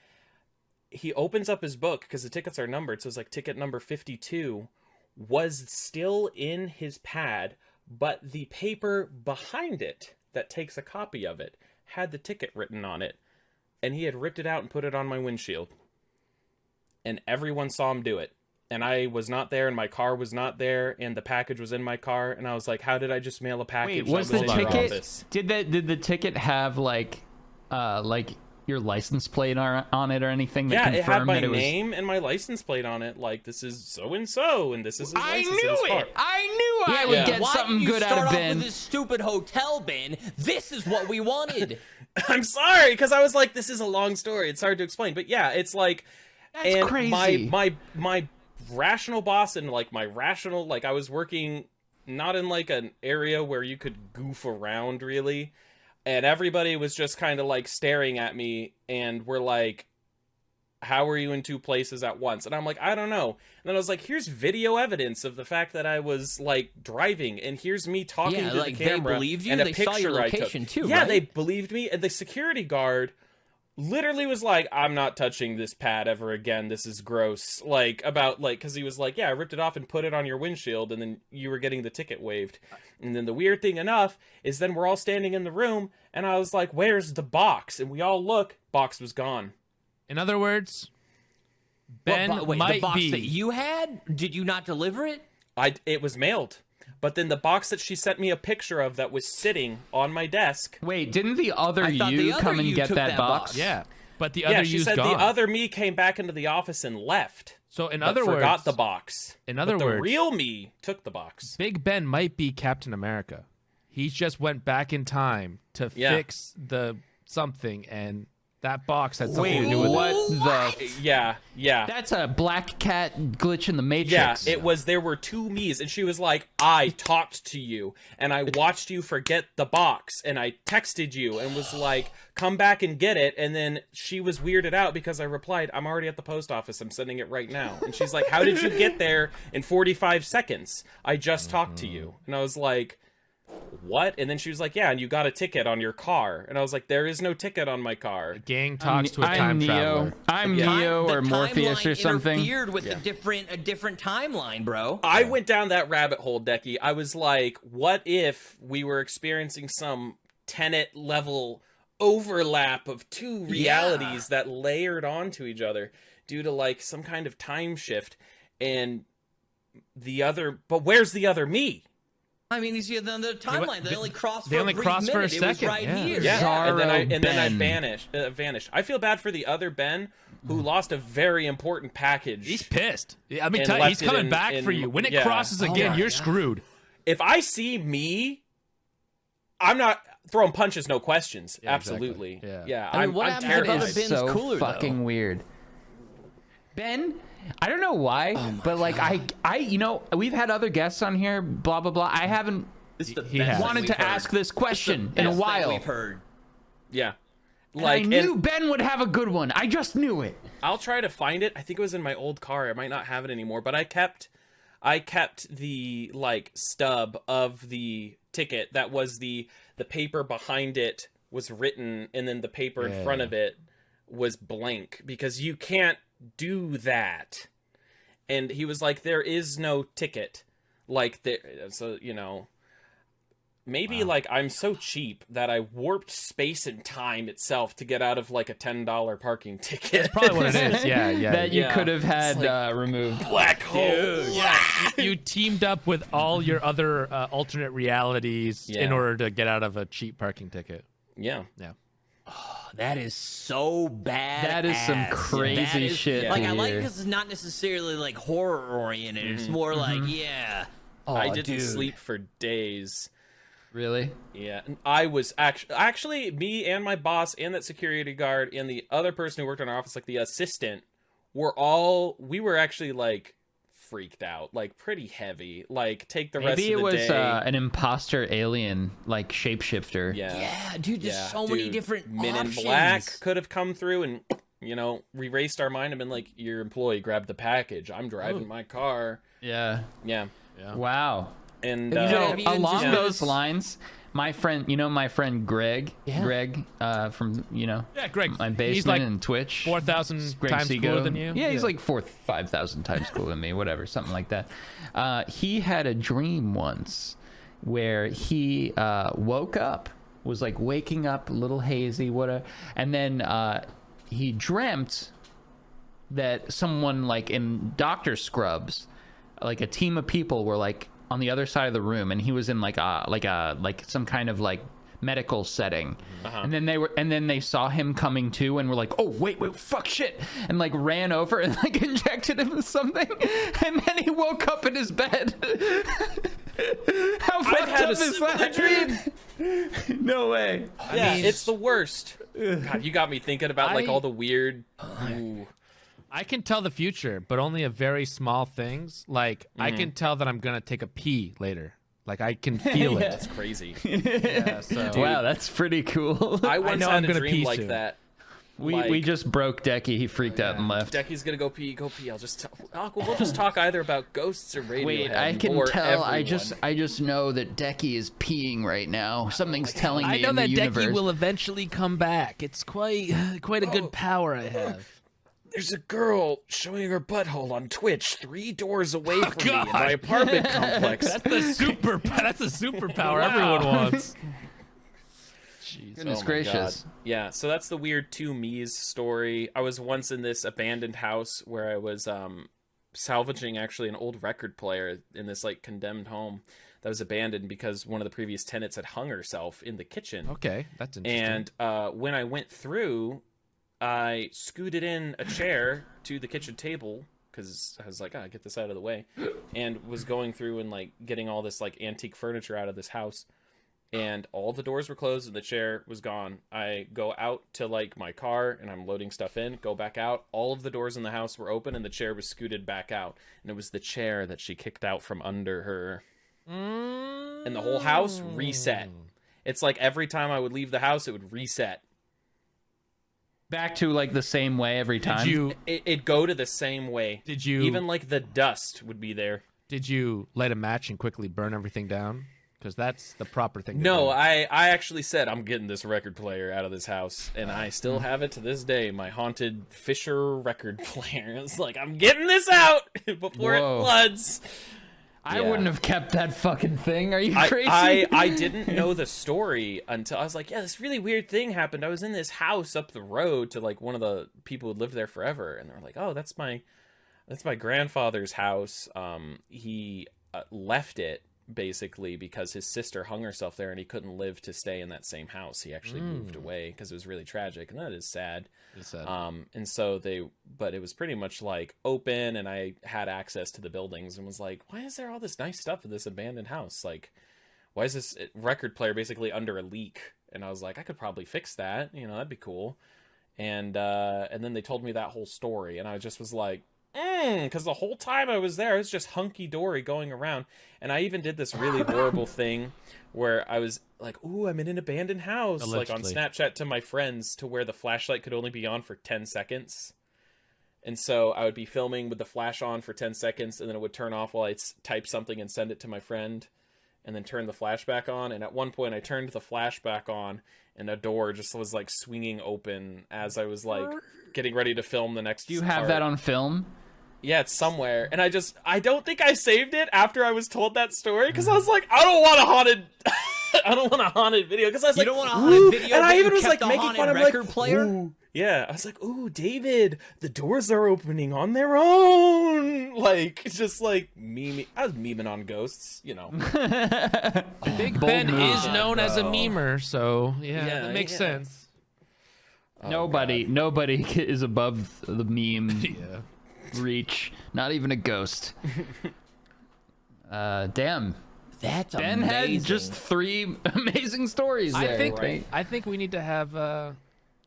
He opens up his book because the tickets are numbered. So it's like ticket number 52 was still in his pad, but the paper behind it that takes a copy of it had the ticket written on it, and he had ripped it out and put it on my windshield, and everyone saw him do it, and I was not there, and my car was not there, and the package was in my car, and I was like, how did I just mail a package? Wait, was that the in your ticket? office? Did the ticket have like your license plate on it or anything that Yeah, it confirmed had my that it was? name and my license plate on it, like, this is so and so, and this is his I license knew in his car. it. I knew I would Yeah. get Why something didn't you good start out of off Ben. with this stupid hotel, Ben? This is what we wanted. I'm sorry, because I was like, this is a long story. It's hard to explain, but yeah, it's like, That's and crazy. my rational boss and like my rational, like I was working not in like an area where you could goof around really, and everybody was just kind of like staring at me and were like, how are you in two places at once? And I'm like, I don't know. And then I was like, here's video evidence of the fact that I was like driving, and here's me talking Yeah, to like, the they camera believed you? and a They picture saw your I took. location too, Yeah, right? they believed me, and the security guard literally was like, I'm not touching this pad ever again. This is gross. Like, about, like, because he was like, yeah, I ripped it off and put it on your windshield, and then you were getting the ticket waived. And then the weird thing enough is then we're all standing in the room, and I was like, where's the box? And we all look, box was gone. In other words, Ben Wait, might the box be. that you had? Did you not deliver it? It was mailed. But then the box that she sent me a picture of that was sitting on my desk. Wait, didn't the other I thought you the other come and you get took that that box? box. Yeah, but the other Yeah, she you's said gone. the other me came back into the office and left. So in but other forgot words, the box. in other But the words- real me took the box. Big Ben might be Captain America. He just went back in time to Yeah. fix the something, and that box had something to do with what it. the? Yeah, yeah. That's a black cat glitch in the Yeah, Matrix. it was. There were two me's, and she was like, "I talked to you, and I watched you forget the box, and I texted you, and was like, come back and get it." And then she was weirded out because I replied, "I'm already at the post office. I'm sending it right now." And she's like, "How did you get there in 45 seconds? I just talked to you." And I was like, "What?" And then she was like, "Yeah, and you got a ticket on your car." And I was like, "There is no ticket on my car." Gang talks to a I'm time Neo. traveler. I'm Yeah. Neo The or Morpheus timeline or something. interfered with a different timeline, bro. I went down that rabbit hole, Decky. I was like, what if we were experiencing some Tenet level overlap of two realities that layered onto each other due to like some kind of time shift, and but where's the other me? I mean, you see the timeline. They only crossed. they for only a brief crossed for a minute. It was second, right yeah. here. Yeah, and then I Ben. vanished. I feel bad for the other Ben who lost a very important package. He's pissed. I mean, And tell you, he's left it coming in- back in- for you. When it yeah. crosses Oh again, my you're God. screwed. If I see me, I'm not throwing punches, no questions. Yeah, exactly. Absolutely. Yeah. Yeah. I mean, I'm what happens if terrified. other Is Ben's so cooler, though? fucking weird. Ben, I don't know why, but like I, you know, we've had other guests on here, blah blah blah. I haven't It's the He best has. thing wanted we've to heard. ask this It's the question in a best thing while. we've heard. Yeah. And Like, I knew and Ben would have a good one. I just knew it. I'll try to find it. I think it was in my old car. I might not have it anymore, but I kept the like stub of the ticket that was the paper behind it was written, and then the paper in front of it was blank, because you can't do that. And he was like, there is no ticket. Like, there, so, you know, maybe like I'm so cheap that I warped space and time itself to get out of like a $10 parking ticket. Probably what it is. Yeah, yeah. That you Yeah. could have had It's like- removed. Black hole. You teamed up with all your other alternate realities in Yeah. order to get out of a cheap parking ticket. Yeah. Yeah. That is so bad. That is some crazy shit Like, to I like hear. this is not necessarily like horror oriented. It's more like, yeah. Oh, I didn't dude. sleep for days. Really? Yeah, and I was actually me and my boss and that security guard and the other person who worked in our office, like the assistant, we were actually like freaked out, like pretty heavy. Like, take the rest Maybe of it the was day. an imposter alien, like shapeshifter. Yeah, dude, there's Yeah, so many dude. different Men options. in Black could have come through and, you know, erased our mind and been like, your employee grabbed the package. I'm driving my car. Yeah. Yeah. Wow. And You know, have you along just- those lines, my friend, my friend Greg, from, Yeah, Greg. my he's basement like and Twitch. 4,000 Greg times Seago. cooler than you. Yeah, he's like 5,000 times cooler than me, whatever, something like that. He had a dream once where he woke up, was like waking up a little hazy, whatever, and then he dreamt that someone like in doctor scrubs, like a team of people were like on the other side of the room, and he was in like some kind of like medical setting. And then they saw him coming to and were like, oh wait, fuck, shit, and like ran over and like injected him with something, and then he woke up in his bed. How fucked had up a is similar that? No way. yeah, it's the worst. God, you got me thinking about like I- all the weird. Ooh. I can tell the future, but only of very small things. Like, I can tell that I'm going to take a pee later. Like, I can feel it. That's crazy. Yeah, so. Wow, that's pretty cool. I once know had I'm a gonna dream pee like soon. that. we like- just broke Decky. He freaked out and left. Decky's gonna go pee. I'll just we'll just talk either about ghosts or Radiohead. Wait, I can or tell. everyone. I just know that Decky is peeing right now. Something's telling me I know in the that universe. Decky will eventually come back. It's quite a good power I have. There's a girl showing her butthole on Twitch 3 doors away from me in God. my apartment complex. That's a superpower everyone wants. Jeez. Goodness Oh my gracious. God. Yeah, so that's the weird two me's story. I was once in this abandoned house where I was salvaging actually an old record player in this like condemned home that was abandoned because one of the previous tenants had hung herself in the kitchen. Okay, that's interesting. And when I went through, I scooted in a chair to the kitchen table, because I was like, get this out of the way, and was going through and like getting all this like antique furniture out of this house, and all the doors were closed and the chair was gone. I go out to like my car and I'm loading stuff in, go back out. All of the doors in the house were open and the chair was scooted back out, and it was the chair that she kicked out from under her. And the whole house reset. It's like every time I would leave the house, it would reset. Back to like the same way every time. It'd go to the same way. Did you even like the dust would be there? Did you light a match and quickly burn everything down? Because that's the proper thing to No, do. I actually said I'm getting this record player out of this house, and I still have it to this day. My haunted Fisher record player. It's like, I'm getting this out before Whoa. it floods. I Yeah. wouldn't have kept that fucking thing. Are you crazy? I didn't know the story until I was like, yeah, this really weird thing happened. I was in this house up the road to like one of the people who lived there forever, and they were like, oh, that's my grandfather's house. He left it basically because his sister hung herself there and he couldn't live to stay in that same house. He actually moved away because it was really tragic, and that is sad. It's sad. And so but it was pretty much like open, and I had access to the buildings and was like, why is there all this nice stuff in this abandoned house? Like, why is this record player basically under a leak? And I was like, I could probably fix that, that'd be cool. And then they told me that whole story, and I just was like, because the whole time I was there, I was just hunky-dory going around. And I even did this really horrible thing where I was like, ooh, I'm in an abandoned house, like on Allegedly. Snapchat to my friends, to where the flashlight could only be on for 10 seconds. And so I would be filming with the flash on for 10 seconds, and then it would turn off while I type something and send it to my friend, and then turn the flash back on. And at one point I turned the flash back on, and a door just was like swinging open as I was like getting ready to film the next Do you have that on film? Yeah, it's somewhere. And I don't think I saved it after I was told that story, because I was like, I don't want a haunted video, because I was You like, don't want a haunted video, and but I you even was kept like a making haunted fun of record like, player? ooh. Yeah, I was like, ooh, David, the doors are opening on their own. Like, just like meme. I was memeing on ghosts, Big Ben is known as a memer, so yeah, that makes sense. Nobody is above the meme Yeah. reach. Not even a ghost. Damn. That's Ben amazing. had just 3 amazing stories there. I think we need to have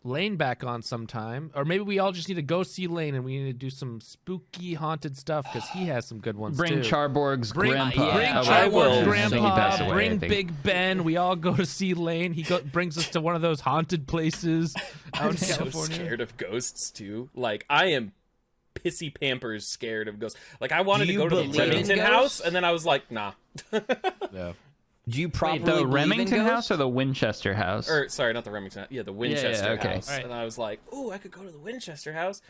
Lane back on sometime, or maybe we all just need to go see Lane and we need to do some spooky haunted stuff because he has some good ones Bring too. Charborg's Bring grandpa. Bring Oh, I wait, will. Charborg's so he grandpa. passed away, I Bring think. Big Ben. We all go to see Lane. He brings us to one of those haunted places out I'm in so California. scared of ghosts too. Like, I am pissy pampers scared of ghosts. Like, I wanted Do to you go to the believe in Remington ghosts? house, and then I was like, nah. Yeah. Do you Wait, properly the believe in Remington ghosts? house or the Winchester house? Or sorry, not the Remington. Yeah, the Winchester okay. house. Right. And I was like, ooh, I could go to the Winchester house.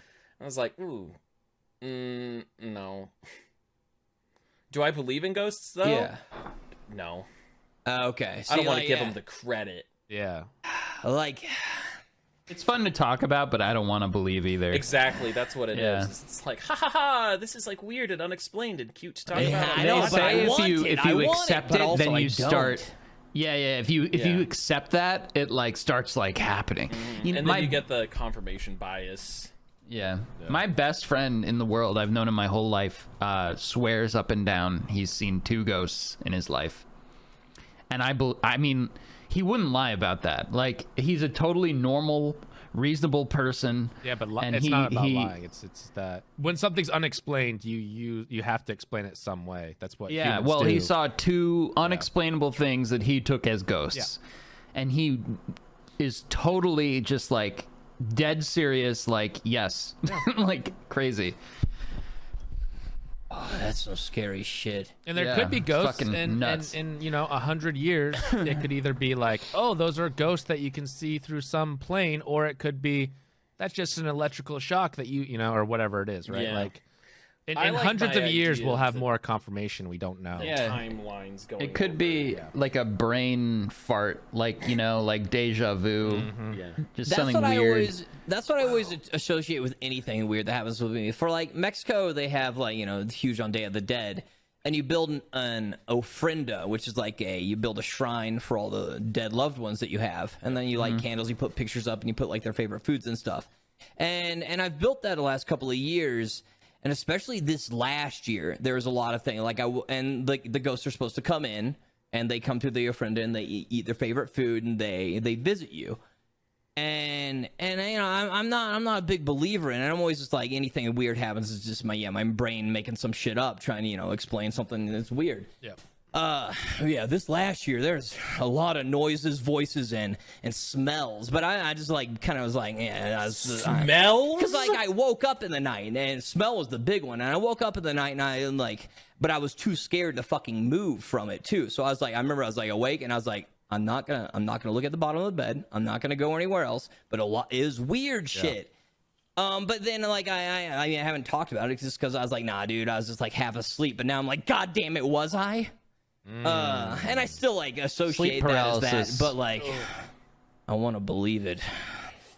I was like, ooh, no. Do I believe in ghosts though? Yeah. No. Okay. I don't want to like, give them the credit. Yeah. Like, It's fun to talk about, but I don't want to believe either. Exactly, that's what it is. Yeah. It's like, ha ha ha, this is like weird and unexplained and cute to talk Yeah, about. I They know, but say I want it. if you I want accept but it, also then I you don't. start. Yeah. If you Yeah. accept that, it like starts like happening. And then my, you get the confirmation bias. yeah. My best friend in the world, I've known him my whole life, swears up and down he's seen 2 ghosts in his life. And I mean, he wouldn't lie about that. Like, he's a totally normal, reasonable person. Yeah, but and it's he- not about he- lying. It's that when something's unexplained, you have to explain it some way. That's what. Yeah, humans well, do. he saw 2 unexplainable things that he took as ghosts. And he is totally just like dead serious, like, yes. Like, crazy. oh, that's some scary shit. And there Yeah, could be ghosts fucking in nuts. 100 years. It could either be like, oh, those are ghosts that you can see through some plane, or it could be that's just an electrical shock that or whatever it is, right? Yeah. Like in I like hundreds my of years, idea we'll have that- more confirmation. We don't know. Yeah. Timelines going. It could over. be like a brain fart, like, like deja vu. Yeah. Just That's something what weird. That's what I always associate with anything weird that happens with me. For like Mexico, they have like huge on Day of the Dead, and you build an ofrenda, which is like you build a shrine for all the dead loved ones that you have, and then you light candles, you put pictures up, and you put like their favorite foods and stuff. And I've built that the last couple of years, And especially this last year, there was a lot of things like and the ghosts are supposed to come in and they come to the ofrenda and they eat their favorite food and they visit you. And you know, I'm not a big believer in it. I'm always just like, anything weird happens is just my brain making some shit up, trying to, you know, explain something that's weird. Yeah. Yeah, this last year there's a lot of noises, voices, and smells. But I just like kind of was like, yeah, Smells? because like I woke up in the night and smell was the big one. And I woke up in the night and I like, but I was too scared to fucking move from it too. So I was like, I remember I was like awake and I was like, I'm not gonna look at the bottom of the bed. I'm not gonna go anywhere else. But a lot is weird shit. But then like I haven't talked about it just because I was like, nah, dude, I was just like half asleep. But now I'm like, god damn it, was I? And I still like associate that as that, but like, I want to believe it.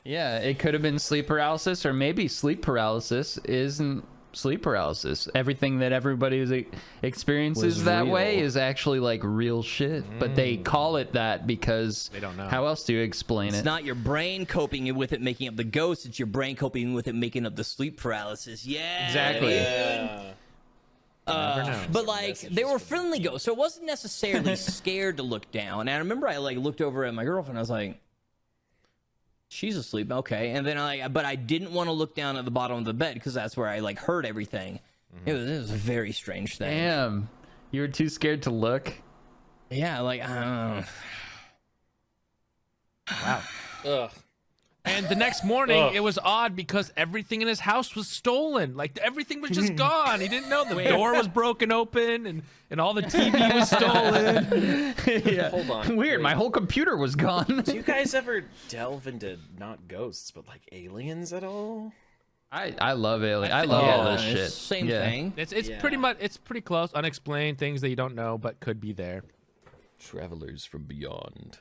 Yeah, it could have been sleep paralysis, or maybe sleep paralysis isn't sleep paralysis. Everything that everybody experiences Was that way real. is actually like real shit. But they call it that because They don't know. How else do you explain It's it? not your brain coping with it, making up the ghost. It's your brain coping with it, making up the sleep paralysis. Yeah, Exactly. dude. But like they were friendly ghosts, so it wasn't necessarily scared to look down. And I remember I like looked over at my girlfriend. I was like, "She's asleep, okay." And then but I didn't want to look down at the bottom of the bed because that's where I like heard everything. It was a very strange thing. Damn, you were too scared to look. Yeah, like I don't know. Ugh. And the next morning, it was odd because everything in his house was stolen. Like, everything was just gone. He didn't know the door was broken open and all the TV was stolen. Yeah. Hold on. Weird. Wait. My whole computer was gone. Do you guys ever delve into not ghosts, but like aliens at all? I love Alien. I love all this shit. Same Yeah. thing. It's Yeah. pretty pretty close. Unexplained things that you don't know but could be there. Travelers from beyond.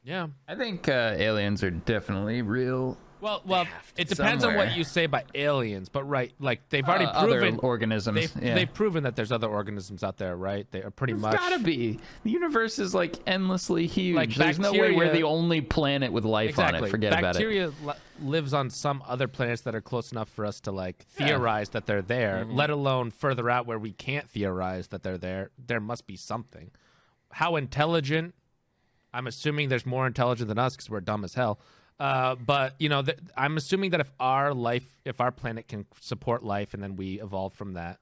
Yeah. I think aliens are definitely real. Well, have to it depends on somewhere. what you say by aliens, but right, like they've already Other proven organisms. they've proven that there's other organisms out there, right? They are pretty There's much gotta be. The universe is like endlessly huge. Like There's no way we're bacteria- the only planet with life on exactly. it. Forget about it. Bacteria lives on some other planets that are close enough for us to like theorize that they're there, let alone further out where we can't theorize that they're there. There must be something. How intelligent? I'm assuming there's more intelligent than us because we're dumb as hell. But you know, I'm assuming that if our planet can support life, and then we evolve from that,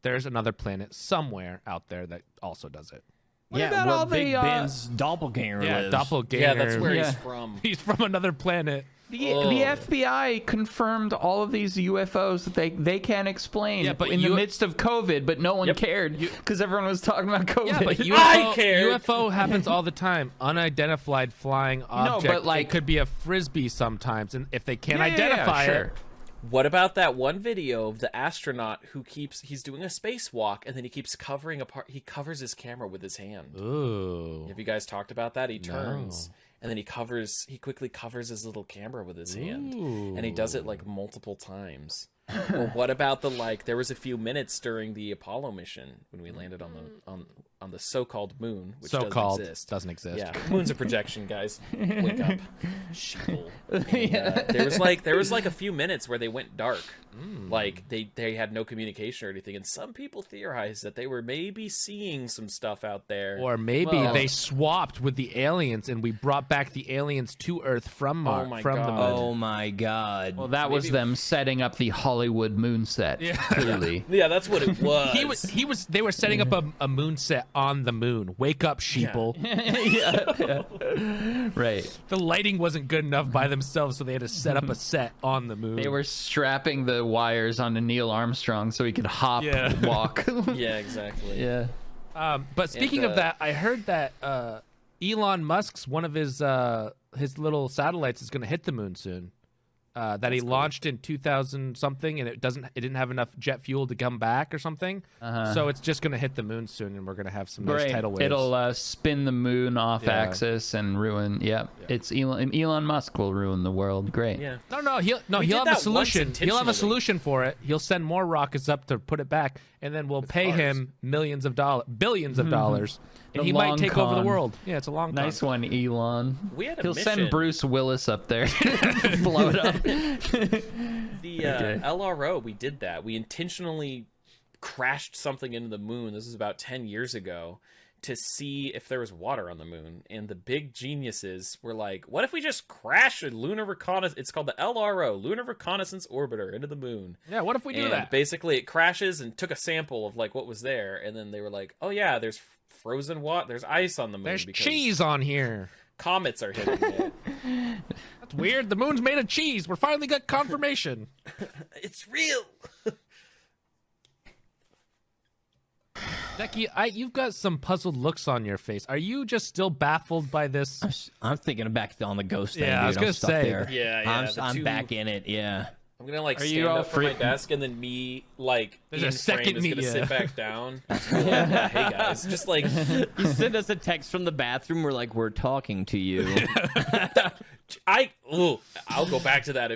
there's another planet somewhere out there that also does it. What Yeah, about where all Big the, Ben's doppelganger Yeah, lives. doppelganger. Yeah, that's where Yeah. he's from. He's from another planet. The FBI confirmed all of these UFOs that they can't explain Yeah, but in the midst of COVID, but no one cared because everyone was talking about COVID. Yeah, but I cared. UFO happens all the time. Unidentified flying object. but, like- it could be a frisbee sometimes, and if they can't Yeah, identify sure. it, What about that one video of the astronaut who he's doing a spacewalk and then he keeps covering he covers his camera with his hand. ooh, Have you guys talked about that? He turns and then he quickly covers his little camera with his hand. And he does it like multiple times. Or what about there was a few minutes during the Apollo mission when we landed on the so-called moon, which so-called doesn't exist. exist. Yeah, moon's a projection, guys. Wake up, sheeple. And, there was like a few minutes where they went dark, like they had no communication or anything, and some people theorized that they were maybe seeing some stuff out there. Or maybe Well- they swapped with the aliens, and we brought back the aliens to Earth from Mars. my from the God. moon. Oh my god. Well, that was them setting up the Hollywood moon set. Clearly. Yeah, that's what it was. They were setting up a moon set on the moon. Wake up, sheeple. Right. The lighting wasn't good enough by themselves, so they had to set up a set on the moon. They were strapping the wires onto Neil Armstrong so he could hop, Yeah. walk. Yeah, exactly. Yeah. But speaking of that, I heard that Elon Musk's one of his little satellites is going to hit the moon soon. That he launched in 2000 something, and it didn't have enough jet fuel to come back or something. So it's just going to hit the moon soon, and we're going to have some nice Right. tidal waves. It'll spin the moon off Yeah. axis and ruin. Yeah. It's Elon Musk will ruin the world. Great. Yeah. No, he'll We have did a that solution. once He'll have a intentionally. solution for it. He'll send more rockets up to put it back, and then we'll pay him billions of dollars, and The he might long take over the con. world. Yeah, it's a long Nice con. one, Elon. We had a He'll mission. send Bruce Willis up there to blow it up. LRO, we did that. We intentionally crashed something into the moon. This was about 10 years ago to see if there was water on the moon. And the big geniuses were like, what if we just crash a lunar reconnaissance? It's called the LRO, Lunar Reconnaissance Orbiter, into the moon. Yeah, what if we do And that? basically it crashes and took a sample of like what was there. And then they were like, oh yeah, there's frozen water. There's ice on the moon. There's because cheese on here. comets are hitting it. That's weird. The moon's made of cheese. We're finally got confirmation. It's real. Becky, you've got some puzzled looks on your face. Are you just still baffled by this? I'm thinking back on the ghost thing. Yeah, I was dude. gonna I'm stuck say. there. Yeah, the I'm two- back in it. Yeah. I'm gonna like Are you stand all up from my free- desk and then me like There's in a second frame is gonna me, sit yeah. back down. Yeah, hey guys, just like You send us a text from the bathroom. We're like, we're talking to you. I'll go back to that.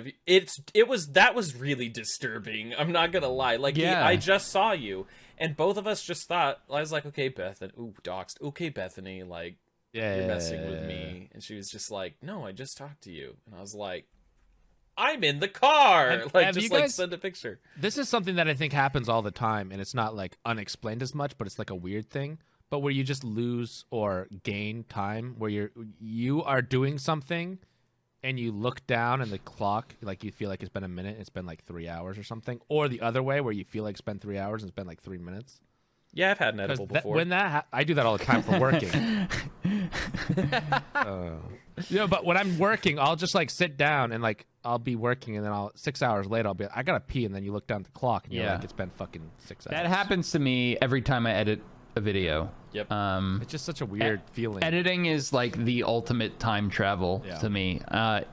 That was really disturbing. I'm not gonna lie. Like Yeah. I just saw you, and both of us just thought I was like, okay, Bethany, doxed. Okay, Bethany, like Yeah, you're messing with me, and she was just like, no, I just talked to you, and I was like, I'm in the car. Have Like you just like guys- send a picture. This is something that I think happens all the time, and it's not like unexplained as much, but it's like a weird thing. But where you just lose or gain time, where you are doing something, and you look down and the clock, like you feel like it's been a minute, it's been like 3 hours or something, or the other way where you feel like it's been 3 hours and it's been like 3 minutes. Yeah, I've had an 'Cause edible before. I do that all the time for working. But when I'm working, I'll just like sit down and like I'll be working, and then 6 hours later I'll be I gotta pee, and then you look down at the clock and you're Yeah. like it's been fucking 6 hours. That happens to me every time I edit a video. Yep. It's just such a weird feeling. Editing is like the ultimate time travel Yeah. to me. I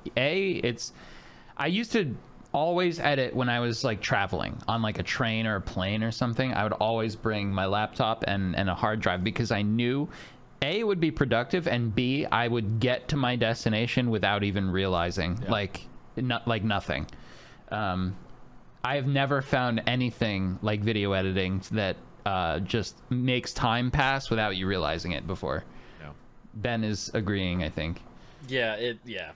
used to always edit when I was like traveling on like a train or a plane or something. I would always bring my laptop and a hard drive because I knew A, it would be productive, and B, I would get to my destination without even realizing like nothing. I have never found anything like video editing that just makes time pass without you realizing it before. No. Ben is agreeing, I think. Yeah, yeah.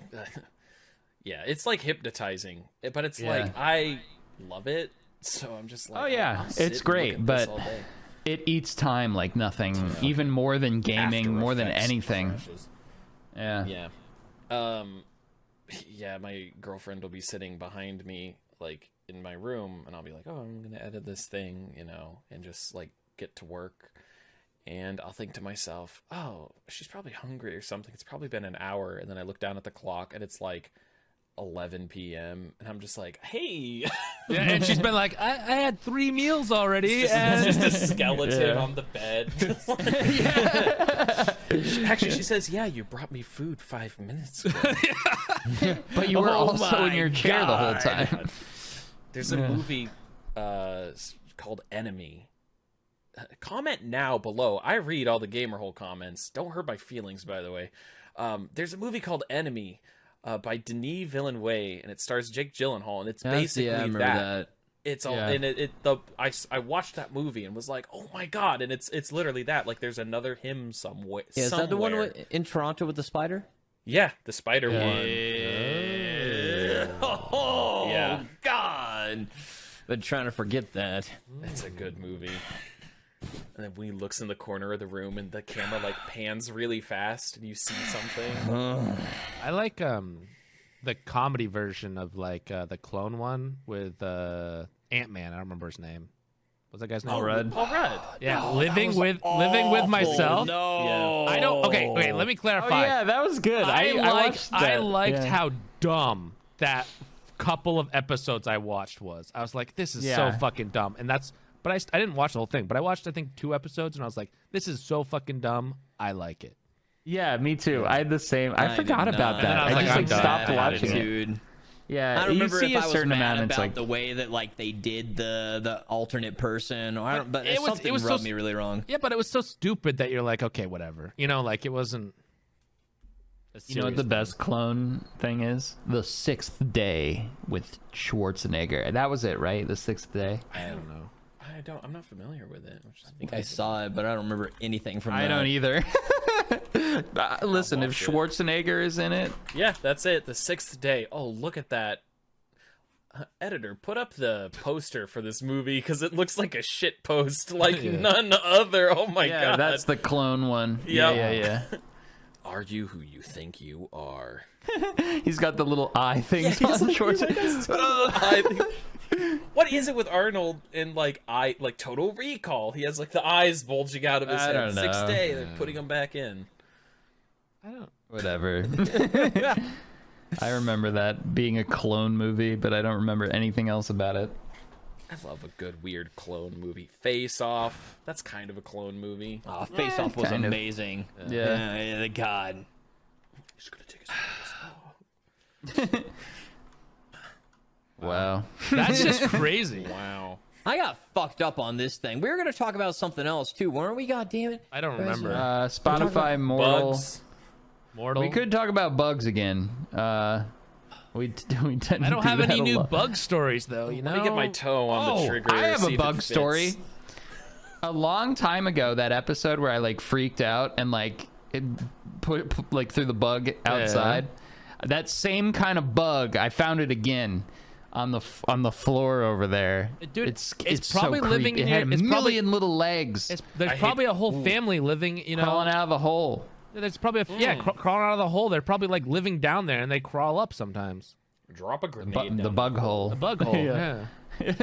Yeah, it's like hypnotizing, but it's Yeah. like I love it, so I'm just like, Oh, yeah, I'll sit it's and great, look at this but all day. It eats time like nothing, even more than gaming, After more than Effects anything. crashes. Yeah. Yeah. Yeah, my girlfriend will be sitting behind me, like in my room, and I'll be like, oh, I'm gonna edit this thing, and just like get to work. And I'll think to myself, oh, she's probably hungry or something. It's probably been an hour. And then I look down at the clock and it's like 11 p.m. And I'm just like, hey. Yeah, and she's been like, I had 3 meals already. It's just and... a skeleton on the bed. Actually, she says, yeah, you brought me food 5 minutes ago. But you were Oh also in my your chair the whole God. time. There's a movie called Enemy. Comment now below. I read all the gamer hole comments. Don't hurt my feelings, by the way. There's a movie called Enemy by Denis Villeneuve, and it stars Jake Gyllenhaal, and it's basically I remember that. It's all, Yeah. and I watched that movie and was like, oh my god, and it's literally that. Like, there's another him somewhere. Yeah, is that the one somewhere. in Toronto with the spider? Yeah, the spider one. Oh, Yeah. God. Been trying to forget that. It's a good movie. And then when he looks in the corner of the room and the camera like pans really fast and you see something. I like the comedy version of like the clone one with Ant-Man. I don't remember his name. What's that guy's name? Paul Rudd. Yeah, living with myself. No. I don't. Okay. Let me Oh clarify. yeah, that was good. I watched that. I liked Yeah. how dumb that couple of episodes I watched was. I was like, this is so Yeah. fucking dumb, and that's. But I didn't watch the whole thing. But I watched I think 2 episodes, and I was like, this is so fucking dumb. I like it. Yeah, me too. I had the same. I forgot did about not. that. And then I was I like, just I'm like done. stopped I had watching to. it. Dude. Yeah, I don't you remember see if a I was certain mad amount. It's about like the way that like they did the alternate person, or I don't. But It was- something it was so rubbed me really wrong. Yeah, but it was so stupid that you're like, okay, whatever. Like it wasn't. You know what the best clone thing is? The 6th Day with Schwarzenegger. That was it, right? The 6th Day. I don't know. I'm not familiar with it. Which is I think I saw it, but I don't remember anything from that. I don't either. Listen, if watch it. Schwarzenegger is in it, Yeah, that's it. The 6th day. Oh, look at that editor, put up the poster for this movie because it looks like a shit post like none other. Oh my god. That's the clone one. Yep. Yeah. Are you who you think you are? He's got the little eye things on the shorts. What is it with Arnold in like Total Recall? He has like the eyes bulging out of his I head. don't know. 6th Day, they're putting him back in. Whatever. I remember that being a clone movie, but I don't remember anything else about it. I love a good weird clone movie. Face Off. That's kind of a clone movie. Oh, Face Off was kind of. amazing. Yeah. The God. He's gonna take his Wow. That's just crazy. Wow. I got fucked up on this thing. We were gonna talk about something else too, weren't we? God damn it. I don't remember. Spotify Mortal. Bugs. Mortal. We could talk about bugs again. We tend I don't to have do that any a new lot. bug stories though. You know. Let me get my toe on the trigger. I have see a if bug it story. fits. A long time ago, that episode where I like freaked out and like it put like through the bug outside. That same kind of bug, I found it again on the floor over there. Dude, it's probably so living creepy. It near- had a it's probably- million little legs There's probably a whole family living. You know. crawling out of the hole. There's probably crawling out of the hole. They're probably like living down there, and they crawl up sometimes. Drop a grenade. The down bug hole. The bug hole. Yeah.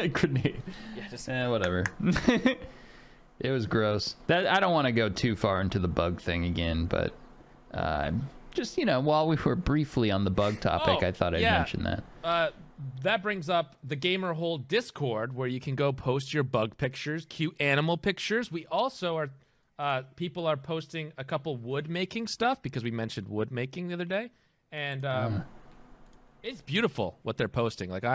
Grenade. Yeah, just Whatever. It was gross. That I don't want to go too far into the bug thing again, but just while we were briefly on the bug topic, I thought I'd mention that. That brings up the Gamer Hole Discord, where you can go post your bug pictures, cute animal pictures. We also are people are posting a couple wood making stuff because we mentioned wood making the other day, and it's beautiful what they're posting. Like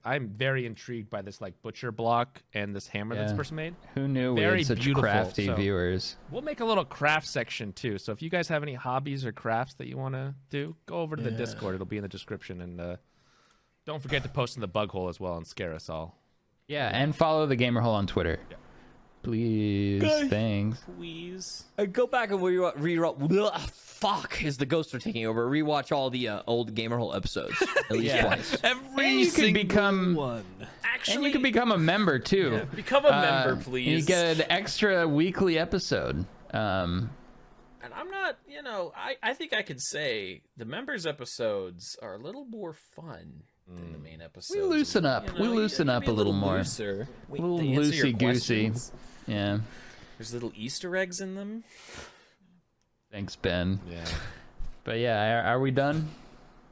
I'm very intrigued by this like butcher block and this hammer that's person made. Who knew we Very had such beautiful, crafty so- viewers? We'll make a little craft section too. So if you guys have any hobbies or crafts that you want to do, go over to the Discord. It'll be in the description, and don't forget to post in the bug hole as well and scare us all. Yeah, and follow the Gamer Hole on Twitter. Please, thanks. please. Go back and fuck, is the ghosts are taking over. Rewatch all the old Gamer Hole episodes at least twice. Every You can become one. and you can become a member too. Become a member, please. You get an extra weekly episode. And I'm not, I think I could say the members episodes are a little more fun than the main episodes. We loosen up. We loosen up a little more. Looser. A little They answer your loosey-goosey. questions. Yeah. There's little Easter eggs in them. Thanks, Ben. Yeah. But yeah, are we done?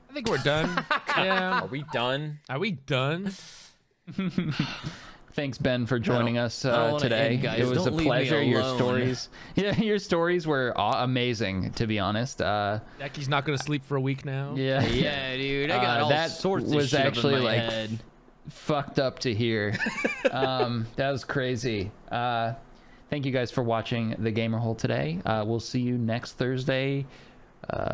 I think we're done. Yeah. Are we done? Are we done? Thanks, Ben, for joining us I don't wanna today. end, guys. It was Don't a leave me pleasure. Your alone. stories, your stories were amazing, to be honest. Becky's not going to sleep for a week now. Yeah, Yeah, dude, I got all that sorts of was shit actually up in my like head. fucked up to hear. That was crazy. Thank you guys for watching the Gamer Hole today. We'll see you next Thursday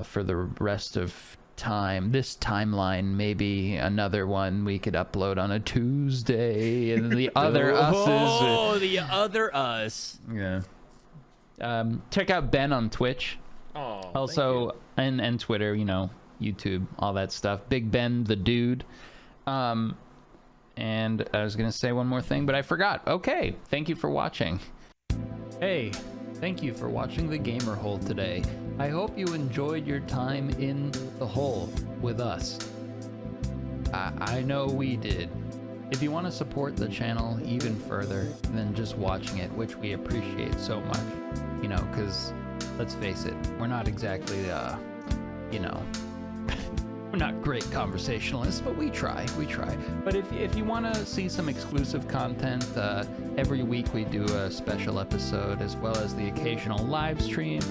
for the rest of time. This timeline, maybe another one we could upload on a Tuesday, and the other us the other us. is check out Ben on Twitch. Oh, Also, and Twitter, YouTube, all that stuff. Big Ben, the dude. And I was gonna say one more thing, but I forgot. Okay, thank you for watching. Hey, thank you for watching the Gamer Hole today. I hope you enjoyed your time in the hole with us. I know we did. If you want to support the channel even further than just watching it, which we appreciate so much, because let's face it, we're not exactly, we're not great conversationalists, but we try. But if you want to see some exclusive content, every week we do a special episode as well as the occasional live stream,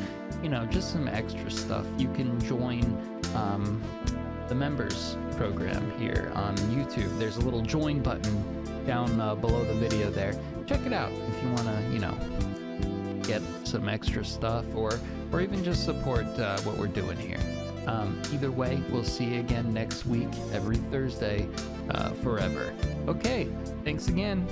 just some extra stuff. You can join the members program here on YouTube. There's a little join button down below the video there. Check it out if you want to, get some extra stuff or even just support what we're doing here. Either way, we'll see you again next week, every Thursday, forever. Okay, thanks again.